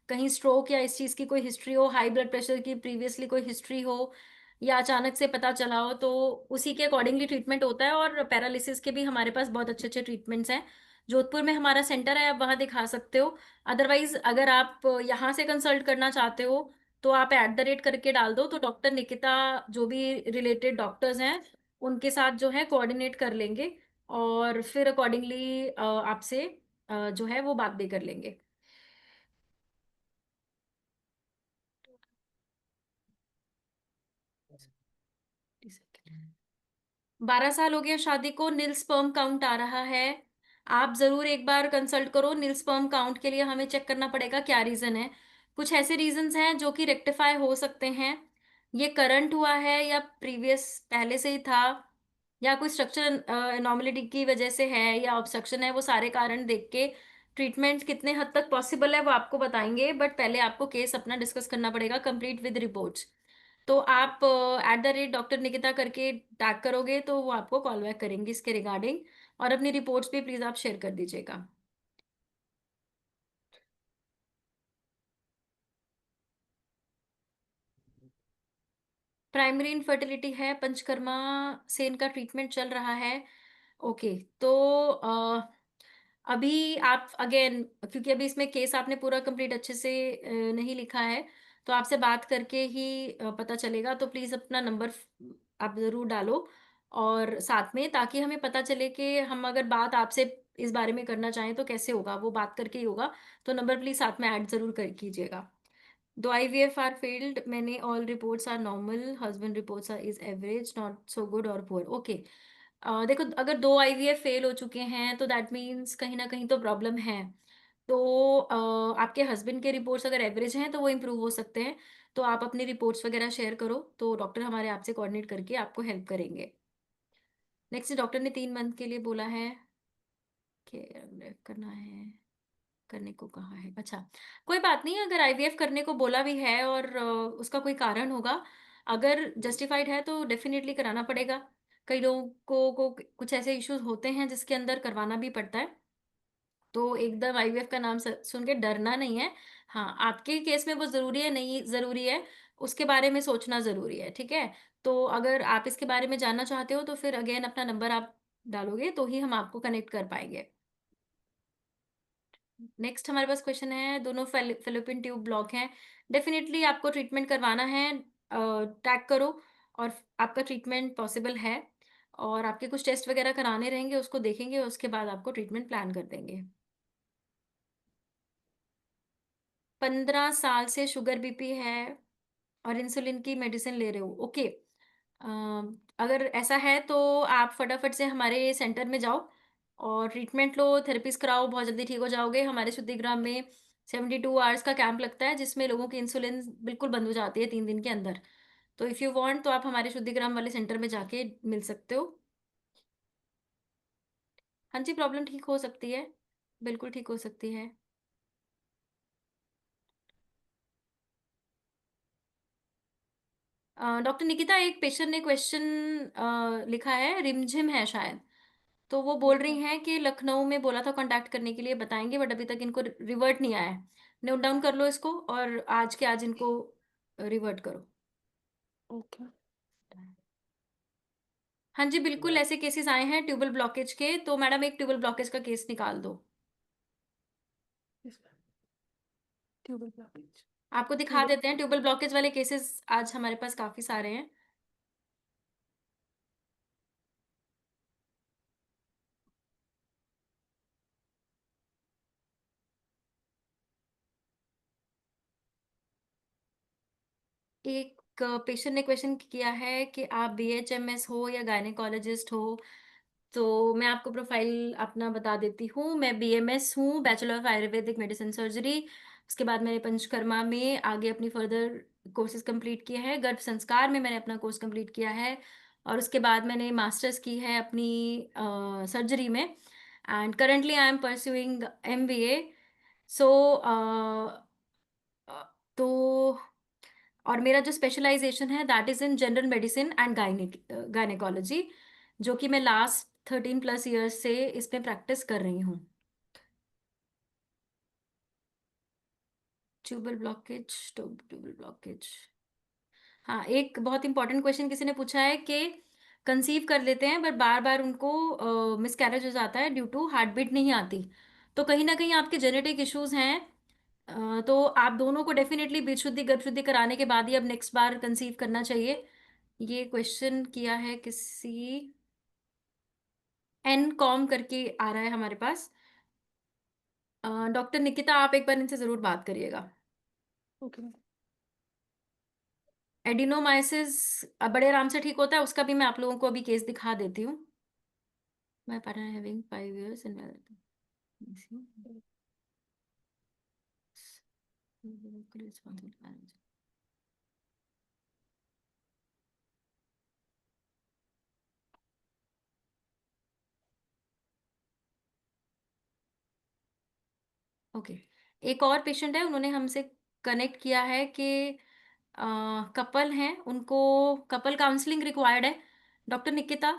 कहीं स्ट्रोक या इस चीज़ की कोई हिस्ट्री हो, हाई ब्लड प्रेशर की प्रीवियसली कोई हिस्ट्री हो, या अचानक से पता चला हो, तो उसी के अकॉर्डिंगली ट्रीटमेंट होता है। और पैरालिसिस के भी हमारे पास बहुत अच्छे अच्छे ट्रीटमेंट्स हैं, जोधपुर में हमारा सेंटर है, आप वहाँ दिखा सकते हो। अदरवाइज अगर आप यहाँ से कंसल्ट करना चाहते हो तो आप करके डाल दो, तो डॉक्टर निकिता जो भी रिलेटेड डॉक्टर्स हैं उनके साथ जो है कोऑर्डिनेट कर लेंगे, और फिर अकॉर्डिंगली आपसे जो है वो बात भी कर लेंगे। ठीक। 12 साल हो गया शादी को, नील स्पर्म काउंट आ रहा है। आप जरूर एक बार कंसल्ट करो, नील स्पर्म काउंट के लिए हमें चेक करना पड़ेगा क्या रीजन है। कुछ ऐसे रीजंस हैं जो कि रेक्टिफाई हो सकते हैं, ये करंट हुआ है या प्रीवियस पहले से ही था, या कोई स्ट्रक्चर एनॉमलिटी की वजह से है या ऑब्स्ट्रक्शन है, वो सारे कारण देख के ट्रीटमेंट कितने हद तक पॉसिबल है वो आपको बताएंगे। बट पहले आपको केस अपना डिस्कस करना पड़ेगा कंप्लीट विद रिपोर्ट्स। तो आप डॉक्टर निकिता करके टैग करोगे तो वो आपको कॉल बैक करेंगे इसके रिगार्डिंग, और अपनी रिपोर्ट्स भी प्लीज आप शेयर कर दीजिएगा। प्राइमरी इनफर्टिलिटी है, पंचकर्मा से इनका ट्रीटमेंट चल रहा है। ओके, तो अभी आप अगेन, क्योंकि अभी इसमें केस आपने पूरा कंप्लीट अच्छे से नहीं लिखा है, तो आपसे बात करके ही पता चलेगा। तो प्लीज़ अपना नंबर आप ज़रूर डालो और साथ में, ताकि हमें पता चले कि हम अगर बात आपसे इस बारे में करना चाहें तो कैसे होगा, वो बात करके ही होगा। तो नंबर प्लीज़ साथ में ऐड ज़रूर कर कीजिएगा। दो IVF आर फेल्ड, मैंने all reports are normal, husband reports are is average, not so good और पुअर। ओके, देखो अगर दो IVF फेल हो चुके हैं तो दैट मीन्स कहीं ना कहीं तो प्रॉब्लम है। तो आपके हस्बैंड के रिपोर्ट्स अगर एवरेज हैं तो वो इम्प्रूव हो सकते हैं। तो आप अपनी रिपोर्ट्स वगैरह शेयर करो, तो डॉक्टर हमारे आपसे कोऑर्डिनेट करके आपको हेल्प करेंगे। नेक्स्ट, डॉक्टर ने 3 मंथ के लिए बोला है कि करना है, करने को कहा है। अच्छा, कोई बात नहीं, अगर IVF करने को बोला भी है और उसका कोई कारण होगा, अगर जस्टिफाइड है तो डेफिनेटली कराना पड़ेगा। कई लोगों को कुछ ऐसे इश्यूज होते हैं जिसके अंदर करवाना भी पड़ता है। तो एकदम IVF का नाम सुन के डरना नहीं है। हाँ, आपके केस में वो ज़रूरी है नहीं ज़रूरी है, उसके बारे में सोचना ज़रूरी है, ठीक है। तो अगर आप इसके बारे में जानना चाहते हो तो फिर अगेन अपना नंबर आप डालोगे तो ही हम आपको कनेक्ट कर पाएंगे। नेक्स्ट हमारे पास क्वेश्चन है, दोनों फेलोपियन ट्यूब ब्लॉक हैं, डेफिनेटली आपको ट्रीटमेंट करवाना है। टैग करो और आपका ट्रीटमेंट पॉसिबल है, और आपके कुछ टेस्ट वगैरह कराने रहेंगे, उसको देखेंगे, उसके बाद आपको ट्रीटमेंट प्लान कर देंगे। 15 साल से शुगर BP है और इंसुलिन की मेडिसिन ले रहे हो। ओके, अगर ऐसा है तो आप फटाफट से हमारे सेंटर में जाओ और ट्रीटमेंट लो, थेरेपीज कराओ, बहुत जल्दी ठीक हो जाओगे। हमारे शुद्धिग्राम में 72 आवर्स का कैंप लगता है जिसमें लोगों की इंसुलिन बिल्कुल बंद हो जाती है 3 दिन के अंदर। तो इफ़ यू वांट तो आप हमारे शुद्धिग्राम वाले सेंटर में जाके मिल सकते हो। हाँ जी, प्रॉब्लम ठीक हो सकती है, बिल्कुल ठीक हो सकती है। डॉक्टर निकिता, एक पेशेंट ने क्वेश्चन लिखा है, रिमझिम है शायद, तो वो बोल रही हैं कि लखनऊ में बोला था कांटेक्ट करने के लिए, बताएंगे, बट अभी तक इनको रिवर्ट नहीं आया है। नोट डाउन कर लो इसको और आज के आज इनको रिवर्ट करो। ओके। हाँ जी, बिल्कुल ऐसे केसेस आए हैं ट्यूबल ब्लॉकेज के, तो मैडम एक ट्यूबल ब्लॉकेज का केस निकाल दो। Tubal blockage. आपको दिखा देते हैं, ट्यूबल ब्लॉकेज वाले केसेस आज हमारे पास काफी सारे हैं। एक पेशेंट ने क्वेश्चन किया है कि आप BHMS हो या गायनेकोलॉजिस्ट हो। तो मैं आपको प्रोफाइल अपना बता देती हूँ। मैं BMS हूँ, bachelor of Ayurvedic medicine surgery. उसके बाद मैंने पंचकर्मा में आगे अपनी फर्दर कोर्सेज कंप्लीट किए हैं। गर्भ संस्कार में मैंने अपना कोर्स कंप्लीट किया है, और उसके बाद मैंने मास्टर्स की है अपनी सर्जरी में। And currently I am pursuing MBA। सो तो और मेरा जो स्पेशलाइजेशन है that is in general medicine and gynaecology, जो कि मैं लास्ट 13+ ईयर्स से इसमें प्रैक्टिस कर रही हूँ। Tubal blockage, tubal blockage. हाँ, एक बहुत इंपॉर्टेंट क्वेश्चन किसी ने पूछा है कि कंसीव कर लेते हैं बट बार बार उनको मिसकैरेज हो जाता है ड्यू टू हार्ट बीट नहीं आती। तो कहीं ना कहीं आपके जेनेटिक इश्यूज हैं। तो आप दोनों को डेफिनेटली बीज शुद्धि गर्भ शुद्धि कराने के बाद ही अब नेक्स्ट बार कंसीव करना चाहिए। ये क्वेश्चन किया है किसी NCOM करके आ रहा है हमारे पास। डॉक्टर निकिता, आप एक बार इनसे जरूर बात करिएगा। ओके। एडिनोमाइसिस बड़े आराम से ठीक होता है, उसका भी मैं आप लोगों को अभी केस दिखा देती हूँ। My partner having 5 years in okay. एक और पेशेंट है, उन्होंने हमसे कनेक्ट किया है कि कपल हैं, उनको कपल काउंसलिंग रिक्वायर्ड है। डॉक्टर निकिता,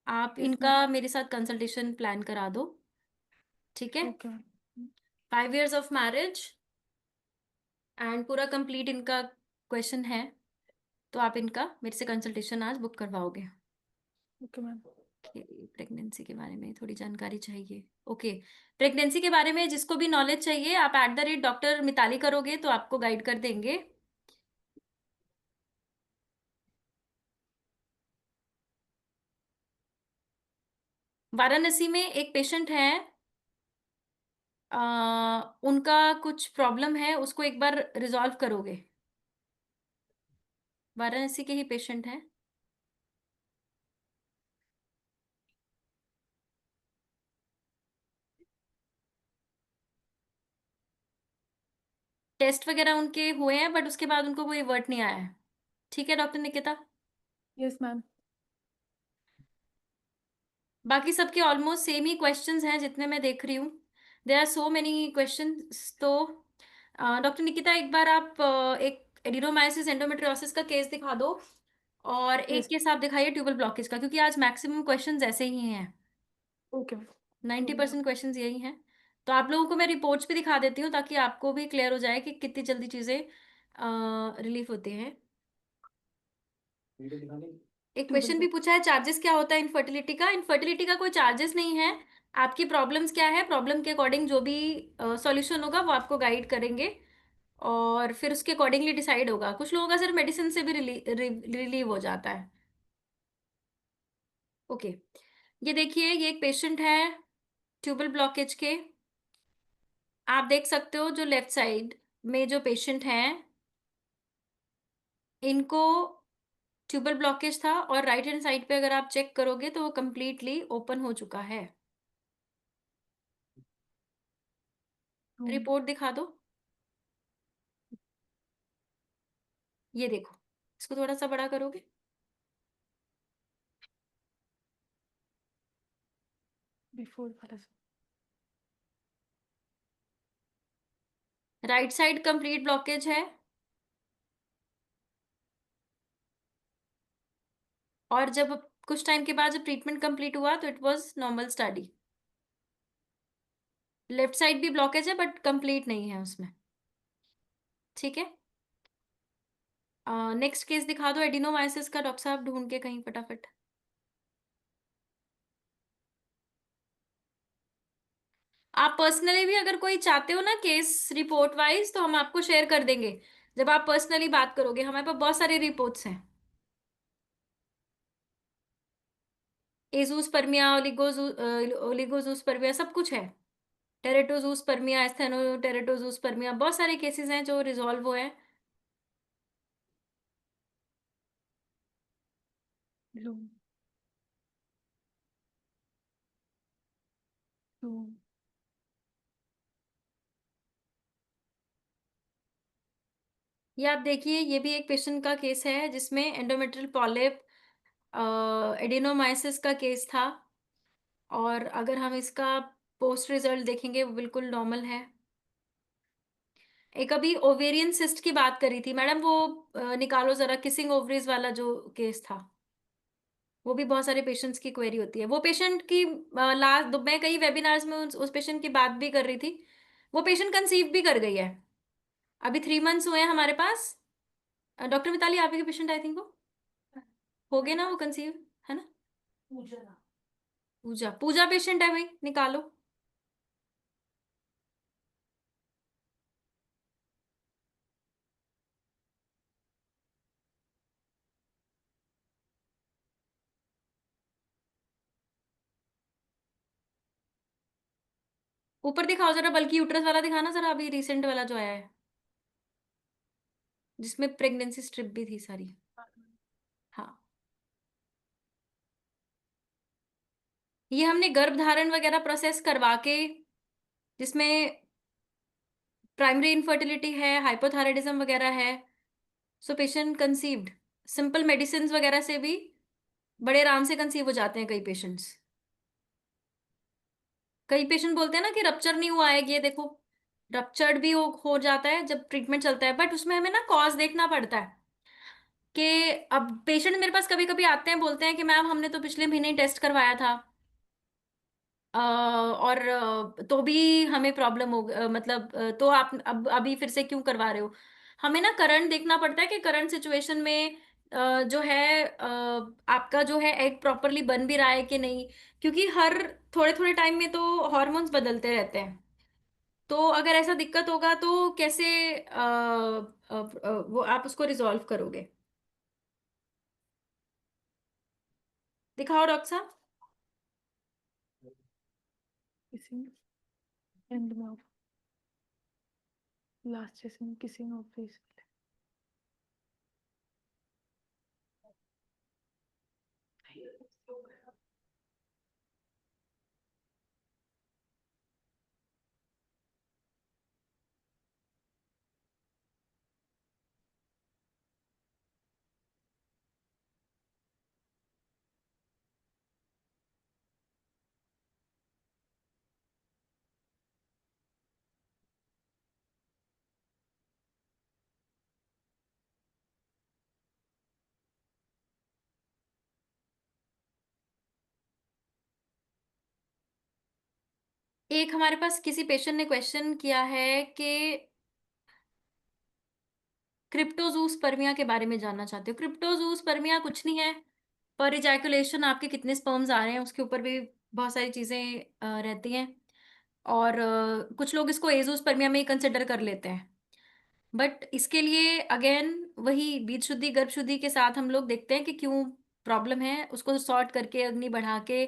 आप Yes, इनका मेरे साथ कंसल्टेशन प्लान करा दो, ठीक है। Okay. 5 years of marriage and पूरा कंप्लीट इनका क्वेश्चन है। तो आप इनका मेरे से कंसल्टेशन आज बुक करवाओगे। Okay ma'am. प्रेगनेंसी के बारे में थोड़ी जानकारी चाहिए। ओके, प्रेगनेंसी के बारे में जिसको भी नॉलेज चाहिए आप @डॉक्टर मिताली करोगे तो आपको गाइड कर देंगे। वाराणसी में एक पेशेंट है, उनका कुछ प्रॉब्लम है, उसको एक बार रिजॉल्व करोगे। वाराणसी के ही पेशेंट हैं। टेस्ट वगैरह उनके हुए हैं बट उसके बाद उनको कोई वर्ट नहीं आया है। ठीक है डॉक्टर निकिता। Yes ma'am. बाकी सबके ऑलमोस्ट सेम ही क्वेश्चंस हैं जितने मैं देख रही हूँ। There are so many questions. तो डॉक्टर निकिता एक बार आप एक एडिनोमाइसिस एंडोमेट्रियोसिस का केस दिखा दो और एक यस। केस आप दिखाइए ट्यूबल ब्लॉकेज का, क्योंकि आज मैक्सिमम क्वेश्चंस ऐसे ही हैं। Okay ma'am. 90% क्वेश्चंस यही हैं। तो आप लोगों को मैं रिपोर्ट्स भी दिखा देती हूँ ताकि आपको भी क्लियर हो जाए कि कितनी जल्दी चीज़ें रिलीफ होती हैं। एक क्वेश्चन भी पूछा है, चार्जेस क्या होता है इनफर्टिलिटी का। इनफर्टिलिटी का कोई चार्जेस नहीं है। आपकी प्रॉब्लम्स क्या है, प्रॉब्लम के अकॉर्डिंग जो भी सॉल्यूशन होगा वो आपको गाइड करेंगे और फिर उसके अकॉर्डिंगली डिसाइड होगा। कुछ लोगों का सिर्फ मेडिसिन से भी रिलीव हो जाता है। ओके, ये देखिए ये एक पेशेंट है ट्यूबल ब्लॉकेज के। आप देख सकते हो जो लेफ्ट साइड में जो पेशेंट हैं इनको ट्यूबल ब्लॉकेज था और राइट हैंड साइड पे अगर आप चेक करोगे तो वो कंप्लीटली ओपन हो चुका है। रिपोर्ट दिखा दो। ये देखो, इसको थोड़ा सा बड़ा करोगे। बिफोर वाला। राइट साइड कंप्लीट ब्लॉकेज है और जब कुछ टाइम के बाद जब ट्रीटमेंट कंप्लीट हुआ तो it was normal study. Left side भी ब्लॉकेज है बट कंप्लीट नहीं है उसमें। ठीक है, नेक्स्ट केस दिखा दो एडिनोमाइसिस का, डॉक्टर साहब ढूंढ के कहीं फटाफट। आप पर्सनली भी अगर कोई चाहते हो ना केस रिपोर्ट वाइज तो हम आपको शेयर कर देंगे। जब आप पर्सनली बात करोगे हमारे पास बहुत सारे रिपोर्ट्स हैं। एजूस्पर्मिया, ओलिगोजूस्पर्मिया सब कुछ है। टेरेटोजूस्पर्मिया, एस्थेनोटेरेटोजूस्पर्मिया, बहुत सारे केसेस हैं जो रिजॉल्व हुए हैं। लो। लो। ये आप देखिए ये भी एक पेशेंट का केस है जिसमें एंडोमेट्रियल पॉलिप एडिनोमाइसिस का केस था और अगर हम इसका पोस्ट रिजल्ट देखेंगे वो बिल्कुल नॉर्मल है। एक अभी ओवेरियन सिस्ट की बात करी थी मैडम, वो निकालो जरा, किसिंग ओवरीज वाला जो केस था। वो भी बहुत सारे पेशेंट्स की क्वेरी होती है। वो पेशेंट की लास्ट मैं कई वेबिनार्स में उस पेशेंट की बात भी कर रही थी। वो पेशेंट कंसीव भी कर गई है। अभी 3 मंथ्स हुए हैं हमारे पास। डॉक्टर मिताली आप ही के पेशेंट आई थिंक वो हो गए ना, वो कंसीव है ना। पूजा पूजा पेशेंट है भाई, निकालो। ऊपर दिखाओ जरा, बल्कि यूट्रस वाला दिखाना जरा, अभी रिसेंट वाला जो आया है जिसमें प्रेगनेंसी स्ट्रिप भी थी सारी। हाँ, ये हमने गर्भ धारण वगैरह प्रोसेस करवा के, जिसमें प्राइमरी इनफर्टिलिटी है, हाइपोथायराइडिज्म वगैरह है। So patient conceived, simple medicine वगैरह से भी बड़े आराम से कंसीव हो जाते हैं कई पेशेंट्स। कई पेशेंट बोलते हैं ना कि रप्चर नहीं हुआ है, ये देखो रप्चर्ड भी हो जाता है जब ट्रीटमेंट चलता है, बट उसमें हमें ना कॉज देखना पड़ता है कि अब पेशेंट मेरे पास कभी कभी आते हैं बोलते हैं कि मैम हमने तो पिछले महीने ही टेस्ट करवाया था और तो भी हमें प्रॉब्लम हो मतलब तो आप अब अभी फिर से क्यों करवा रहे हो। हमें ना करंट देखना पड़ता है कि करंट सिचुएशन में जो है आपका जो है एग प्रॉपरली बन भी रहा है कि नहीं, क्योंकि हर थोड़े थोड़े टाइम में तो हॉर्मोन्स बदलते रहते हैं। तो अगर ऐसा दिक्कत होगा तो कैसे वो आप उसको रिजॉल्व करोगे? दिखाओ डॉक्टर साहब। किसी एंड में लास्ट सेशन किसी में ऑफिस एक हमारे पास किसी पेशेंट ने क्वेश्चन किया है कि क्रिप्टोजूसपर्मिया के बारे में जानना चाहते हो। क्रिप्टोजूसपर्मिया कुछ नहीं है, पर इजैकुलेशन आपके कितने स्पर्म्स आ रहे हैं उसके ऊपर भी बहुत सारी चीजें रहती हैं। और कुछ लोग इसको एजोस्पर्मिया में ही कंसिडर कर लेते हैं। बट इसके लिए अगेन वही बीज शुद्धि गर्भ शुद्धि के साथ हम लोग देखते हैं कि क्यों प्रॉब्लम है, उसको सॉर्ट करके अग्नि बढ़ा के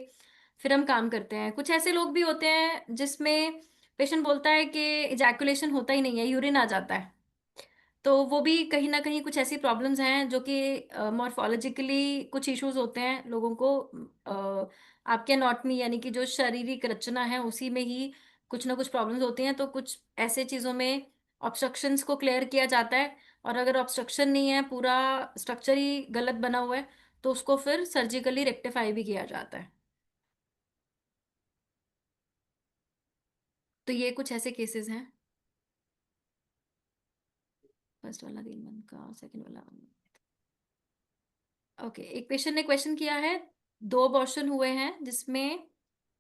फिर हम काम करते हैं। कुछ ऐसे लोग भी होते हैं जिसमें पेशेंट बोलता है कि इजैकुलेशन होता ही नहीं है, यूरिन आ जाता है। तो वो भी कहीं ना कहीं कुछ ऐसी प्रॉब्लम्स हैं जो कि मॉर्फोलॉजिकली कुछ इश्यूज होते हैं लोगों को। आपके एनाटॉमी यानी कि जो शारीरिक रचना है उसी में ही कुछ ना कुछ प्रॉब्लम्स होती हैं। तो कुछ ऐसे चीज़ों में ऑब्स्ट्रक्शंस को क्लियर किया जाता है, और अगर ऑब्स्ट्रक्शन नहीं है, पूरा स्ट्रक्चर ही गलत बना हुआ है, तो उसको फिर सर्जिकली रेक्टिफाई भी किया जाता है। तो ये कुछ ऐसे केसेस हैं। फर्स्ट वाला 3 मंथ का, सेकंड वाला 1 मंथ। ओके, एक पेशेंट ने क्वेश्चन किया है, 2 अबॉर्शन हुए हैं जिसमें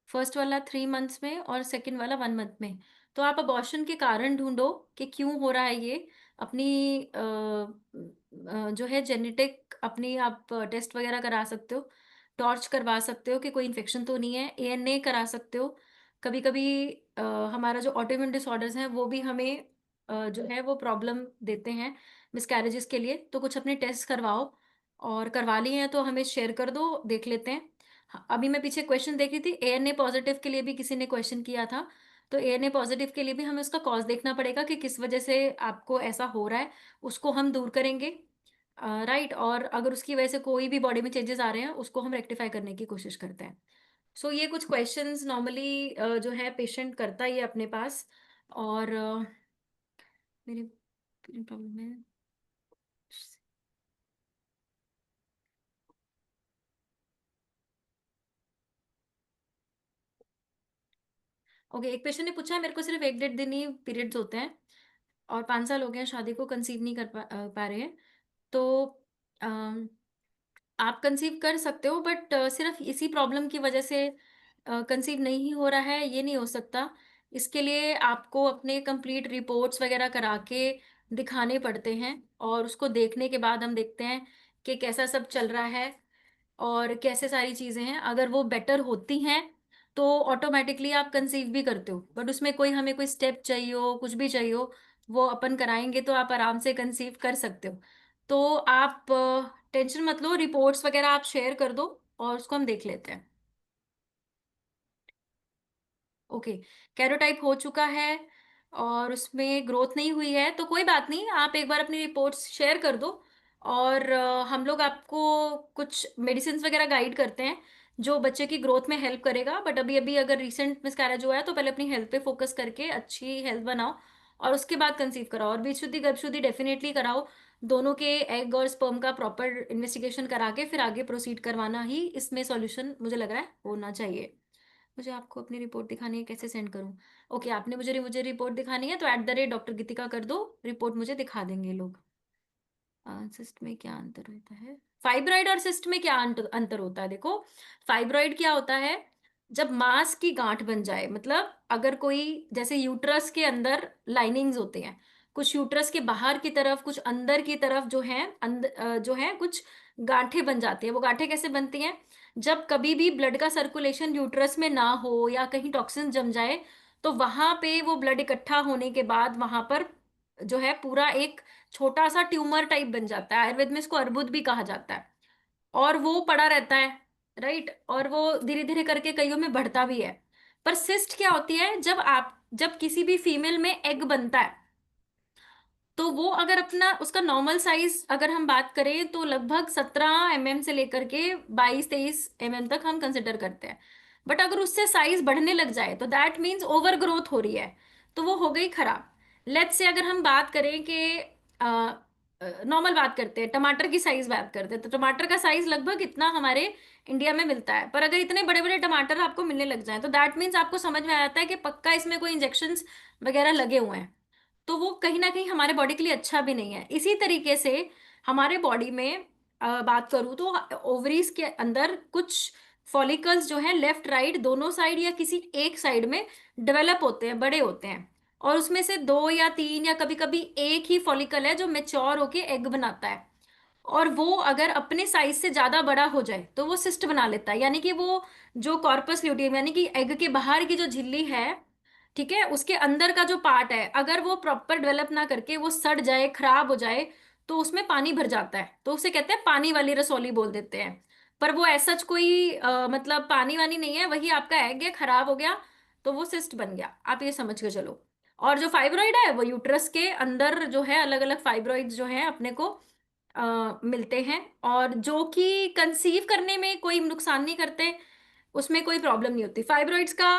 फर्स्ट वाला 3 मंथ्स में और सेकंड वाला 1 मंथ में। तो आप अबॉर्शन के कारण ढूंढो कि क्यों हो रहा है ये। अपनी जो है जेनेटिक अपनी आप टेस्ट वगैरह करा सकते हो, टॉर्च करवा सकते हो कि कोई इन्फेक्शन तो नहीं है, एएनए करा सकते हो। कभी कभी हमारा जो ऑटोइम्यून डिसऑर्डर्स हैं वो भी हमें जो है वो प्रॉब्लम देते हैं मिसकैरेजेस के लिए। तो कुछ अपने टेस्ट करवाओ, और करवा लिए हैं तो हमें शेयर कर दो, देख लेते हैं। हाँ, अभी मैं पीछे क्वेश्चन देख रही थी, एएनए पॉजिटिव के लिए भी किसी ने क्वेश्चन किया था। तो एएनए पॉजिटिव के लिए भी हमें उसका कॉज देखना पड़ेगा कि किस वजह से आपको ऐसा हो रहा है, उसको हम दूर करेंगे। राइट, और अगर उसकी वजह से कोई भी बॉडी में चेंजेस आ रहे हैं उसको हम रेक्टिफाई करने की कोशिश करते हैं। सो ये कुछ क्वेश्चंस नॉर्मली जो है पेशेंट करता ही है अपने पास। और मेरी प्रॉब्लम है। ओके, एक पेशेंट ने पूछा है, मेरे को सिर्फ 1 डेढ़ दिन ही पीरियड्स होते हैं और 5 साल हो गए हैं शादी को, कंसीव नहीं कर पा रहे हैं। तो अम, आप कंसीव कर सकते हो, बट सिर्फ इसी प्रॉब्लम की वजह से कंसीव नहीं हो रहा है ये नहीं हो सकता। इसके लिए आपको अपने कंप्लीट रिपोर्ट्स वगैरह करा के दिखाने पड़ते हैं, और उसको देखने के बाद हम देखते हैं कि कैसा सब चल रहा है और कैसे सारी चीज़ें हैं। अगर वो बेटर होती हैं तो ऑटोमेटिकली आप कंसीव भी करते हो, बट उसमें कोई हमें कोई स्टेप चाहिए हो, कुछ भी चाहिए हो, वो अपन कराएंगे तो आप आराम से कंसीव कर सकते हो। तो आप टेंशन मत लो, रिपोर्ट्स वगैरह आप शेयर कर दो और उसको हम देख लेते हैं। ओके, कैरोटाइप हो चुका है और उसमें ग्रोथ नहीं हुई है तो कोई बात नहीं, आप एक बार अपनी रिपोर्ट्स शेयर कर दो, और हम लोग आपको कुछ मेडिसिन वगैरह गाइड करते हैं जो बच्चे की ग्रोथ में हेल्प करेगा। बट अभी अभी अगर रिसेंट मिसकैरेज हुआ है तो पहले अपनी हेल्थ पे फोकस करके अच्छी हेल्थ बनाओ, और उसके बाद कंसीव कराओ। और बीज शुद्धि गर्भ शुद्धि डेफिनेटली कराओ। दोनों के एग और स्पर्म का प्रॉपर इन्वेस्टिगेशन करा के फिर आगे प्रोसीड करवाना ही इसमें सॉल्यूशन मुझे लग रहा है होना चाहिए। मुझे आपको अपनी रिपोर्ट दिखानी है, कैसे सेंड करूं? ओके, आपने मुझे रिपोर्ट दिखानी है तो @डॉक्टर गीतिका कर दो, रिपोर्ट मुझे दिखा देंगे लोग। सिस्ट में क्या अंतर होता है? फाइब्रॉइड और सिस्ट में क्या अंतर होता है? देखो, फाइब्रॉइड क्या होता है, जब मांस की गांठ बन जाए, मतलब अगर कोई जैसे यूट्रस के अंदर लाइनिंग्स होते हैं, कुछ यूट्रस के बाहर की तरफ, कुछ अंदर की तरफ जो है, अंदर जो है कुछ गांठें बन जाती है। वो गांठें कैसे बनती हैं? जब कभी भी ब्लड का सर्कुलेशन यूट्रस में ना हो या कहीं टॉक्सिन जम जाए, तो वहां पे वो ब्लड इकट्ठा होने के बाद वहां पर जो है पूरा एक छोटा सा ट्यूमर टाइप बन जाता है। आयुर्वेद में इसको अर्बुद भी कहा जाता है। और वो पड़ा रहता है, राइट, और वो धीरे धीरे करके कईयों में बढ़ता भी है। पर सिस्ट क्या होती है? जब किसी भी फीमेल में एग बनता है, तो वो अगर अपना उसका नॉर्मल साइज अगर हम बात करें तो लगभग 17 mm से लेकर के 22-23 mm तक हम कंसिडर करते हैं। बट अगर उससे साइज बढ़ने लग जाए तो दैट मीन्स ओवर ग्रोथ हो रही है, तो वो हो गई खराब। लेट्स से अगर हम बात करें कि नॉर्मल बात करते हैं, टमाटर की साइज बात करते हैं, तो टमाटर का साइज लगभग इतना हमारे इंडिया में मिलता है। पर अगर इतने बड़े बड़े टमाटर आपको मिलने लग जाए तो दैट मीन्स आपको समझ में आ जाता है कि पक्का इसमें कोई इंजेक्शन वगैरह लगे हुए हैं, तो वो कहीं ना कहीं हमारे बॉडी के लिए अच्छा भी नहीं है। इसी तरीके से हमारे बॉडी में बात करूँ तो ओवरीज के अंदर कुछ फॉलिकल्स जो है लेफ्ट राइट दोनों साइड या किसी एक साइड में डेवलप होते हैं, बड़े होते हैं। और उसमें से 2 या 3 या कभी कभी एक ही फॉलिकल है जो मेच्योर होके एग बनाता है। और वो अगर अपने साइज से ज्यादा बड़ा हो जाए तो वो सिस्ट बना लेता है। यानी कि वो जो कॉर्पस ल्यूटियम यानी कि एग के बाहर की जो झिल्ली है, ठीक है, उसके अंदर का जो पार्ट है, अगर वो प्रॉपर डेवलप ना करके वो सड़ जाए, खराब हो जाए, तो उसमें पानी भर जाता है। तो उसे कहते हैं पानी वाली रसौली बोल देते हैं। पर वो ऐसा कोई मतलब पानी वानी नहीं है, वही आपका एग है, खराब हो गया तो वो सिस्ट बन गया, आप ये समझ के चलो। और जो फाइब्रॉइड है वो यूट्रस के अंदर जो है अलग अलग फाइब्रॉइड जो है अपने को मिलते हैं, और जो कि कंसीव करने में कोई नुकसान नहीं करते, उसमें कोई प्रॉब्लम नहीं होती। फाइब्रॉइड्स का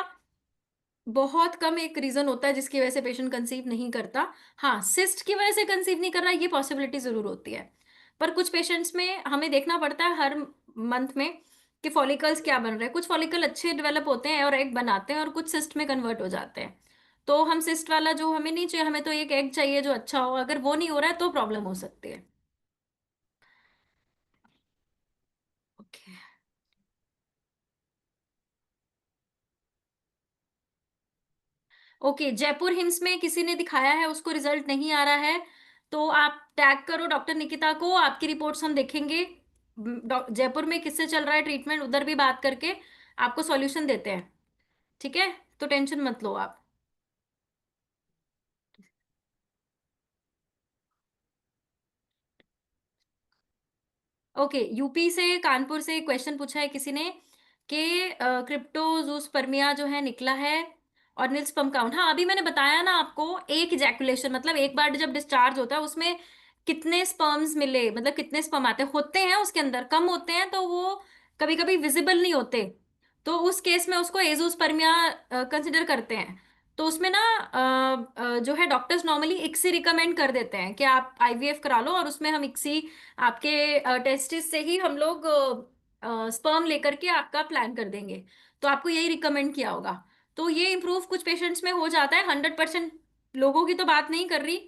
बहुत कम एक रीजन होता है जिसकी वजह से पेशेंट कंसीव नहीं करता। हाँ, सिस्ट की वजह से कंसीव नहीं कर रहा, ये पॉसिबिलिटी जरूर होती है। पर कुछ पेशेंट्स में हमें देखना पड़ता है हर मंथ में कि फॉलिकल्स क्या बन रहे हैं। कुछ फॉलिकल अच्छे डेवलप होते हैं और एग बनाते हैं, और कुछ सिस्ट में कन्वर्ट हो जाते हैं। तो हम सिस्ट वाला जो हमें नहीं चाहिए, हमें तो एक एग चाहिए जो अच्छा हो। अगर वो नहीं हो रहा है तो प्रॉब्लम हो सकती है। ओके, ओके, जयपुर हिम्स में किसी ने दिखाया है, उसको रिजल्ट नहीं आ रहा है, तो आप टैग करो डॉक्टर निकिता को, आपकी रिपोर्ट्स हम देखेंगे। जयपुर में किससे चल रहा है ट्रीटमेंट, उधर भी बात करके आपको सॉल्यूशन देते हैं, ठीक है? तो टेंशन मत लो आप। ओके, यूपी से, कानपुर से क्वेश्चन पूछा है किसी ने कि क्रिप्टोजूसपर्मिया जो है निकला है और नील स्पर्म काउंट। हाँ, अभी मैंने बताया ना आपको, एक इजैकुलेशन मतलब एक बार जब डिस्चार्ज होता है उसमें कितने स्पर्म्स मिले, मतलब कितने स्पर्म आते होते हैं उसके अंदर, कम होते हैं तो वो कभी कभी विजिबल नहीं होते, तो उस केस में उसको एजोस्पर्मिया कंसिडर करते हैं। तो उसमें ना जो है डॉक्टर्स नॉर्मली इक्सी रिकमेंड कर देते हैं कि आप आईवीएफ करा लो, और उसमें हम इक्सी आपके टेस्टिस से ही हम लोग स्पर्म लेकर के आपका प्लान कर देंगे। तो आपको यही रिकमेंड किया होगा। तो ये इम्प्रूव कुछ पेशेंट्स में हो जाता है, 100% लोगों की तो बात नहीं कर रही,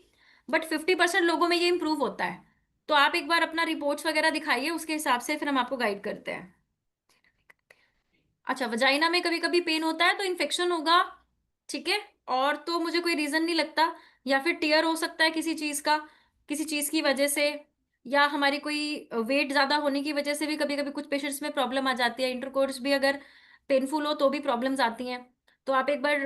बट 50% लोगों में ये इम्प्रूव होता है। तो आप एक बार अपना रिपोर्ट्स वगैरह दिखाइए, उसके हिसाब से फिर हम आपको गाइड करते हैं। अच्छा, वजाइना में कभी कभी पेन होता है तो इन्फेक्शन होगा, ठीक है, और तो मुझे कोई रीजन नहीं लगता। या फिर टीयर हो सकता है किसी चीज का, किसी चीज की वजह से, या हमारी कोई वेट ज्यादा होने की वजह से भी कभी कभी कुछ पेशेंट्स में प्रॉब्लम आ जाती है। इंटरकोर्स भी अगर पेनफुल हो तो भी प्रॉब्लम्स आती हैं। तो आप एक बार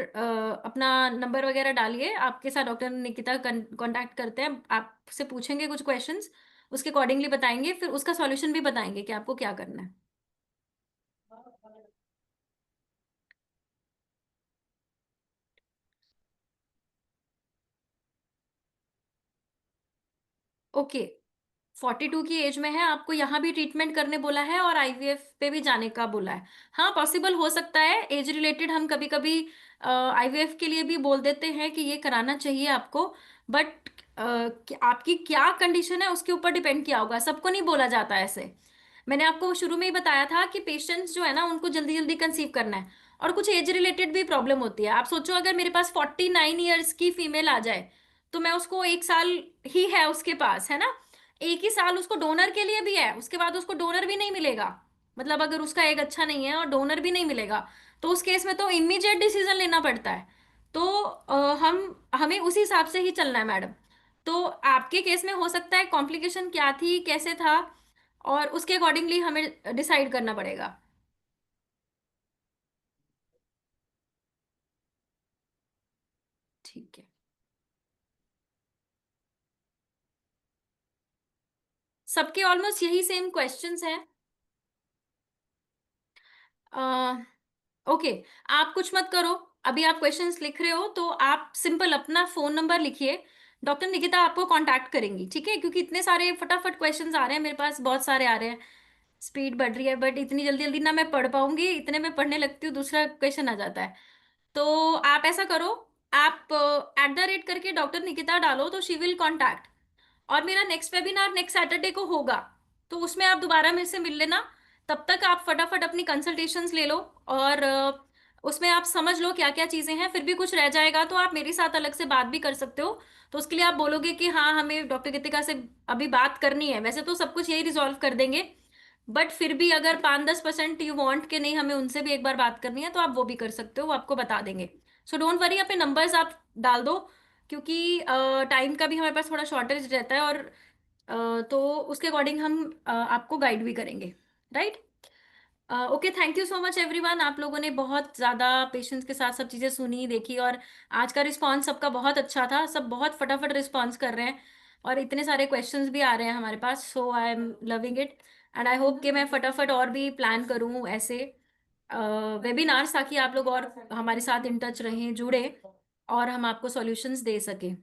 अपना नंबर वगैरह डालिए, आपके साथ डॉक्टर निकिता कांटेक्ट करते हैं, आपसे पूछेंगे कुछ क्वेश्चंस, उसके अकॉर्डिंगली बताएंगे, फिर उसका सॉल्यूशन भी बताएंगे कि आपको क्या करना है। ओके, 42 की एज में है, आपको यहाँ भी ट्रीटमेंट करने बोला है और आईवीएफ पे भी जाने का बोला है। हाँ, पॉसिबल हो सकता है, एज रिलेटेड हम कभी कभी आईवीएफ के लिए भी बोल देते हैं कि ये कराना चाहिए आपको। बट आपकी क्या कंडीशन है उसके ऊपर डिपेंड किया होगा, सबको नहीं बोला जाता ऐसे। मैंने आपको शुरू में ही बताया था कि पेशेंट्स जो है ना उनको जल्दी जल्दी कंसीव करना है, और कुछ एज रिलेटेड भी प्रॉब्लम होती है। आप सोचो अगर मेरे पास 49 ईयर्स की फीमेल आ जाए, तो मैं उसको 1 साल ही है उसके पास, है ना, एक ही साल उसको डोनर के लिए भी है, उसके बाद उसको डोनर भी नहीं मिलेगा, मतलब अगर उसका एग अच्छा नहीं है और डोनर भी नहीं मिलेगा, तो उस केस में तो इमीडिएट डिसीजन लेना पड़ता है। तो हमें उसी हिसाब से ही चलना है मैडम। तो आपके केस में हो सकता है कॉम्प्लिकेशन क्या थी, कैसे था, और उसके अकॉर्डिंगली हमें डिसाइड करना पड़ेगा। ठीक है, सबके ऑलमोस्ट यही सेम क्वेश्चंस हैं। ओके, आप कुछ मत करो, अभी आप क्वेश्चंस लिख रहे हो तो आप सिंपल अपना फोन नंबर लिखिए, डॉक्टर निकिता आपको कांटेक्ट करेंगी, ठीक है? क्योंकि इतने सारे फटाफट क्वेश्चंस आ रहे हैं मेरे पास, बहुत सारे आ रहे हैं, स्पीड बढ़ रही है, बट इतनी जल्दी जल्दी ना मैं पढ़ पाऊंगी, इतने में पढ़ने लगती हूँ दूसरा क्वेश्चन आ जाता है। तो आप ऐसा करो, आप @ करके डॉक्टर निकिता डालो तो शी विल कॉन्टैक्ट। और मेरा नेक्स्ट वेबिनार नेक्स्ट सैटरडे को होगा, तो उसमें आप दोबारा मेरे से मिल लेना। तब तक आप फटाफट अपनी कंसल्टेशंस ले लो, और उसमें आप समझ लो क्या क्या चीज़ें हैं। फिर भी कुछ रह जाएगा तो आप मेरे साथ अलग से बात भी कर सकते हो, तो उसके लिए आप बोलोगे कि हाँ हमें डॉक्टर गीतिका से अभी बात करनी है। वैसे तो सब कुछ यही रिजॉल्व कर देंगे, बट फिर भी अगर 5-10% यू वांट के नहीं हमें उनसे भी एक बार बात करनी है, तो आप वो भी कर सकते हो, वो आपको बता देंगे। सो डोंट वरी, अपने नंबर्स आप डाल दो, क्योंकि टाइम का भी हमारे पास थोड़ा शॉर्टेज रहता है, और तो उसके अकॉर्डिंग हम आपको गाइड भी करेंगे, right? Okay, thank you so much everyone. आप लोगों ने बहुत ज़्यादा पेशेंस के साथ सब चीज़ें सुनी, देखी, और आज का रिस्पांस सबका बहुत अच्छा था, सब बहुत फटाफट रिस्पांस कर रहे हैं, और इतने सारे क्वेश्चंस भी आ रहे हैं हमारे पास। So I am loving it, and I hope कि मैं फटाफट और भी प्लान करूँ ऐसे वेबिनार्स, ताकि आप लोग और हमारे साथ इन टच रहें, जुड़े, और हम आपको सॉल्यूशंस दे सकें।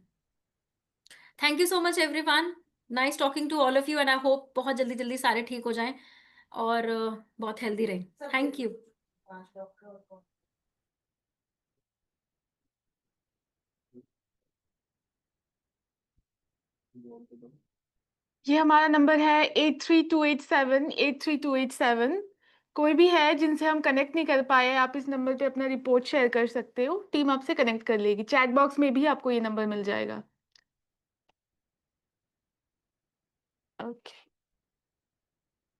Thank you so much everyone, nice talking to all of you, and I hope बहुत जल्दी जल्दी सारे ठीक हो जाएं और बहुत हेल्दी रहें। Thank you. ये हमारा नंबर है 8328783287। कोई भी है जिनसे हम कनेक्ट नहीं कर पाए, आप इस नंबर पे अपना रिपोर्ट शेयर कर सकते हो, टीम आपसे कनेक्ट कर लेगी। चैट बॉक्स में भी आपको ये नंबर मिल जाएगा। ओके।